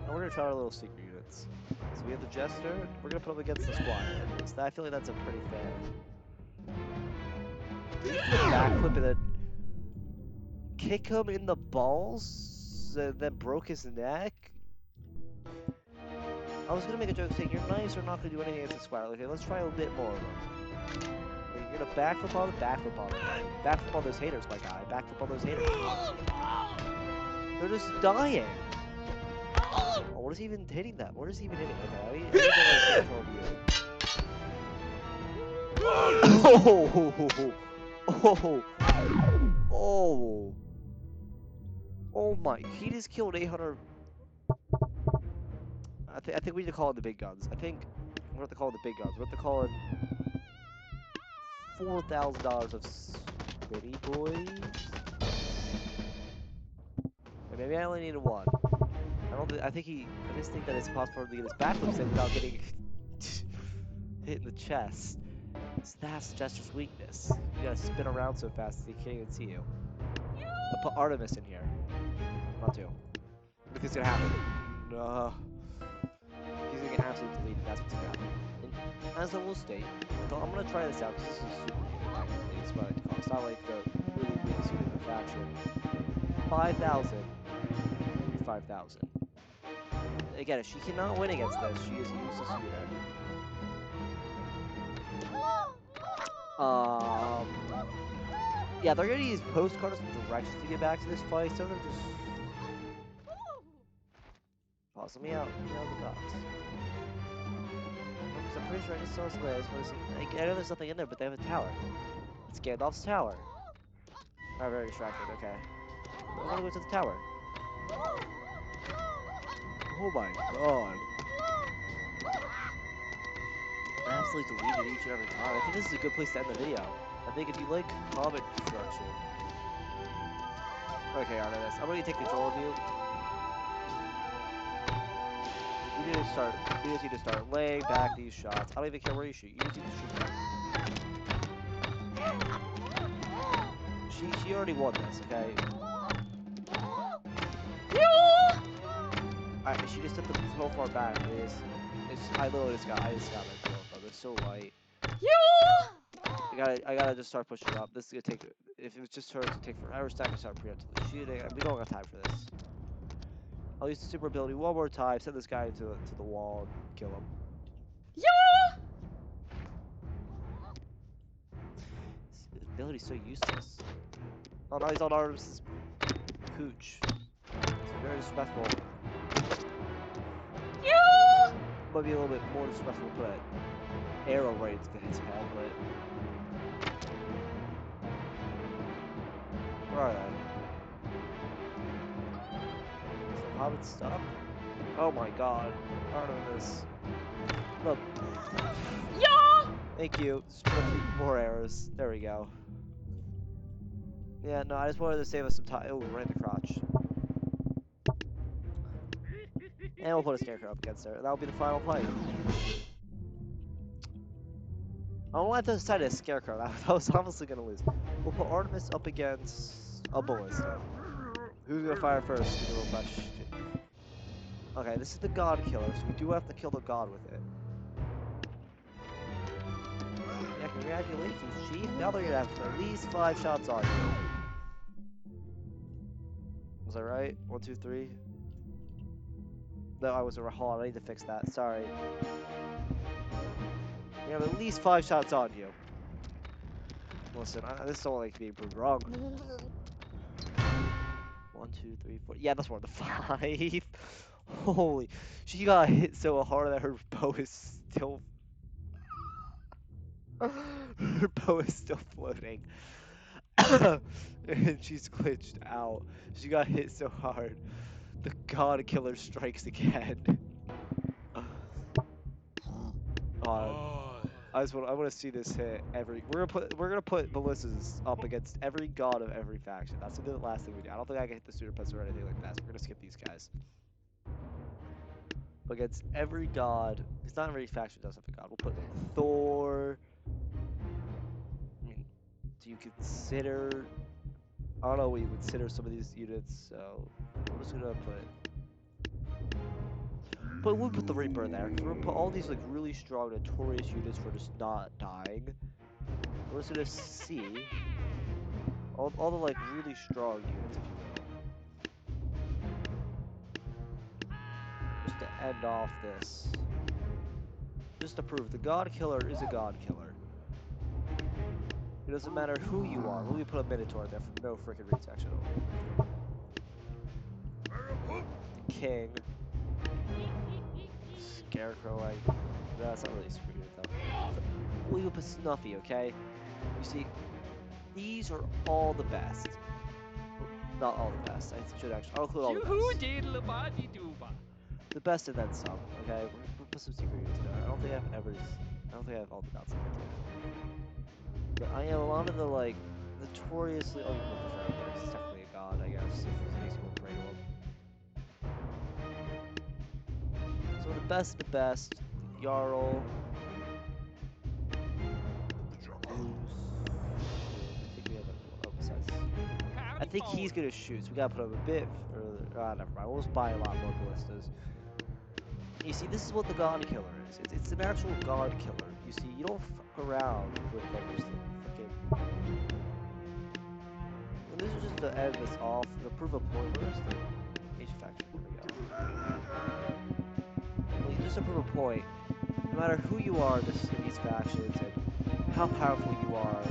S1: Now we're gonna try our little secret units. So we have the Jester, we're gonna put him against the Squire. So I feel like that's a pretty fair. Did he do a backflip and then kick him in the balls and then broke his neck? I was gonna make a joke saying you're nice or not gonna do anything against the Squire. Okay, let's try a bit more of them. You're gonna backflip on him, backflip on him. Backflip on those haters, my guy. Backflip on those haters. They're just dying. Oh, what is he even hitting that? What is he even hitting? Okay, I need to like control you. Oh my! He just killed 800. I think we need to call it the big guns. I think we have to call it the big guns. We have to call it $4,000 of Spitty Boys. Or maybe I only need 1. I just think that it's possible to get his backflips in without getting hit in the chest. So that's Jester's weakness. You gotta spin around so fast that he can't even see you. I'll put Artemis in here. Not to. Look what's gonna happen. No. He's gonna get absolutely deleted. That's what's gonna happen. And as I will state, I'm gonna try this out because this is super cool. It's what it costs. Not like the really stupid faction. 5,000. 5,000. Again, she cannot win against this. She is a useless unit. Yeah, they're gonna use postcards and directions to get back to this fight, so they're just pausing me out. Get out of the box. I'm pretty sure I just saw somebody. I know there's nothing in there, but they have a tower. It's Gandalf's tower. I'm very distracted. Okay. I want to go to the tower. Oh my god. I absolutely deleted each and every time. I think this is a good place to end the video. I think if you like comic destruction. Okay, on this. I'm gonna take control of you. You just need to start laying back these shots. I don't even care where you shoot. You just need to shoot them. She already won this, okay? Alright, she just took them so far back. I literally just got my kill. They're so light. I gotta just start pushing up. This is gonna take. If it was just her, it's gonna take forever. Stack and start preemptively shooting. We don't have time for this. I'll use the super ability one more time. Send this guy to the wall and kill him. His ability's so useless. Oh, now he's on Artemis' pooch. It's very disrespectful. Might be a little bit more disrespectful to put an arrow right into the guy's head, but where are they? Is the Hobbit stuck? Oh my god. Artemis. Look. Thank you. Just put a few more arrows. There we go. Yeah, no, I just wanted to save us some time. Oh, right in the crotch. And we'll put a scarecrow up against her. That'll be the final fight. I don't want to decide a scarecrow. I was obviously gonna lose. We'll put Artemis up against a ballista. Who's gonna fire first? Is the real question. Okay, this is the god killer, so we do have to kill the god with it. Yeah, congratulations, Chief. Now they're gonna have at least 5 shots on you. Was I right? 1, 2, 3. No, I was wrong. Hold on, I need to fix that. Sorry. We have at least 5 shots on you. Listen, this is only being proved wrong. 1, 2, 3, 4. Yeah, that's more than 5. Holy, she got hit so hard that her bow is still. Her bow is still floating. And she's glitched out. She got hit so hard. The god killer strikes again. I want to see this hit every. We're gonna put ballistas up against every god of every faction. That's the last thing we do. I don't think I can hit the super pets or anything like that. So we're gonna skip these guys. But against every god, it's not every faction does have a god. We'll put Thor. I mean, do you consider? I don't know what you consider some of these units. So I'm just gonna But we'll put the Reaper there, because we're gonna put all these like really strong, notorious units for just not dying. We're just gonna see all the like really strong units, if you will. Just to end off this. Just to prove the God Killer is a God Killer. It doesn't matter who you are. Let me put a Minotaur there for no freaking reason, actually. The King. Scarecrow, that's not really super good though. We'll even put Snuffy, okay? You see, these are all the best. Not all the best. I should actually. I'll include all the best. The best and then some. Okay, we'll put some secret units there. I don't think I have all the dots in there. But I have a lot of the like notoriously. Oh, you put this right there. It's technically a god, I guess. If it makes people pray to him. So the best, Jarl. I think he's gonna shoot, so we gotta put him a bit further. Ah, never mind. We'll just buy a lot more ballistas. You see, this is what the God Killer is. It's an actual God Killer. You see, you don't fuck around with like just the freaking. And this is just to end this off, to prove a point. Where's the Asian faction? There we go. Just to prove a point, no matter who you are, in these factions and how powerful you are,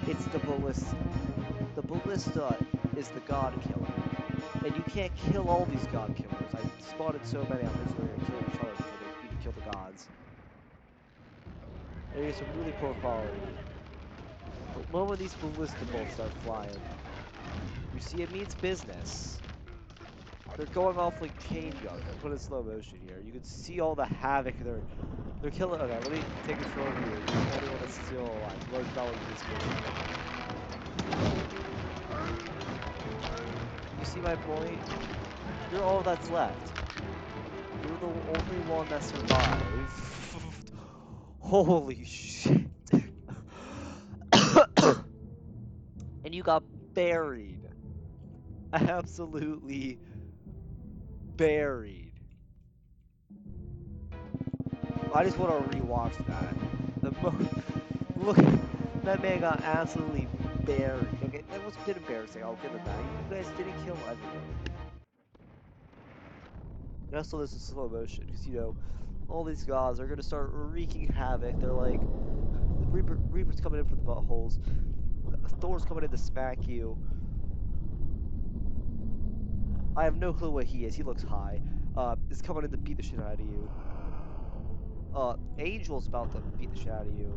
S1: it's the ballista. The ballista is the God Killer. And you can't kill all these God Killers. I spotted so many of them, so they're gonna kill each other before they even kill the gods. There is some really poor quality. But the moment these ballista bolts start flying, you see it means business. They're going off like chain gun. I put in slow motion here. You can see all the havoc they're killing. Okay, let me take control of you. You're the only one that's still alive. Like not like this You see my point? You're all that's left. You're the only one that survived. Holy shit. And you got buried. Absolutely buried. I just want to rewatch that. Look, that man got absolutely buried. Okay, that was a bit embarrassing. I'll give him that. You guys didn't kill everyone. And also, this is slow motion because you know all these gods are gonna start wreaking havoc. They're like Reaper's coming in for the buttholes. Thor's coming in to smack you. I have no clue what he is. He looks high. Is coming in to beat the shit out of you. Angel's about to beat the shit out of you.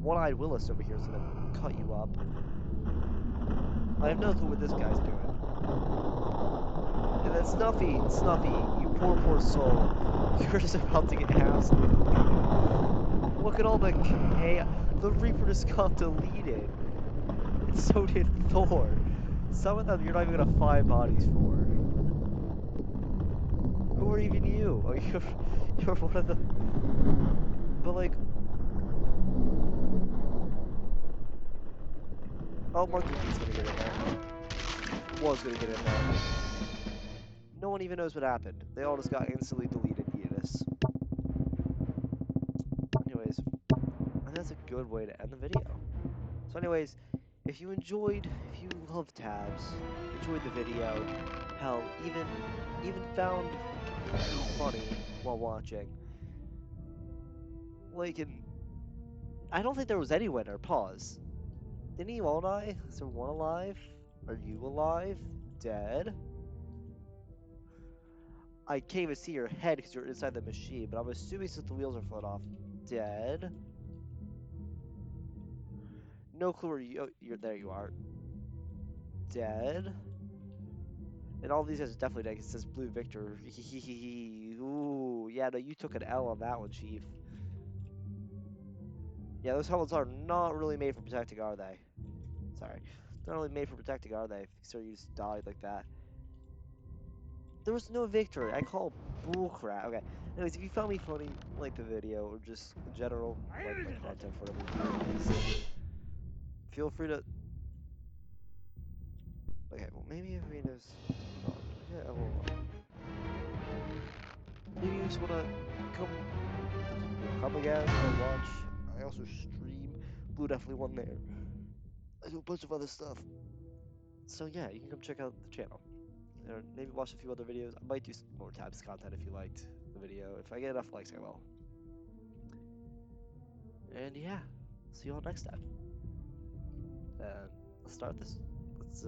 S1: One-eyed Willis over here is gonna cut you up. I have no clue what this guy's doing. And then Snuffy, you poor soul. You're just about to get absolutely deleted. Look at all the chaos. The Reaper just got deleted. And so did Thor. Some of them you're not even gonna find bodies for. Who are even you? Oh, you're one of the. But like. Oh, Mark Luther's gonna get in there. was gonna get in there. No one even knows what happened. They all just got instantly deleted, Eunice. Anyways, and that's a good way to end the video. So anyways, if you love tabs, enjoyed the video, hell, even found it funny while watching, like, I don't think there was any winner. Pause. Didn't you all die? Is there one alive? Are you alive? Dead? I can't even see your head because you're inside the machine, but I'm assuming since the wheels are flown off. Dead? No clue where you're there you are. Dead? And all these guys are definitely dead 'cause it says Blue Victor. Ooh, yeah, no, you took an L on that one, Chief. Yeah, those helmets are not really made for protecting, are they? Sorry. Not really made for protecting, are they? So you just died like that. There was no victory. I call bullcrap. Okay. Anyways, if you found me funny, like the video, or just in general, like my content for whatever reason, feel free to. Okay, well maybe if we just. Oh, yeah, well, maybe you just wanna come, come again and watch. I also stream. Blue definitely won there. I do a bunch of other stuff. So yeah, you can come check out the channel. Or maybe watch a few other videos. I might do some more tabs content if you liked the video. If I get enough likes, I will. And yeah, see you all next time. And let's start this. Let's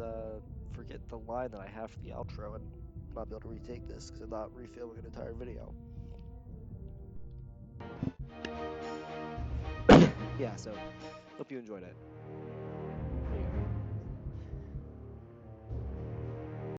S1: forget the line that I have for the outro and not be able to retake this because I'm not refilming an entire video. Yeah, so hope you enjoyed it.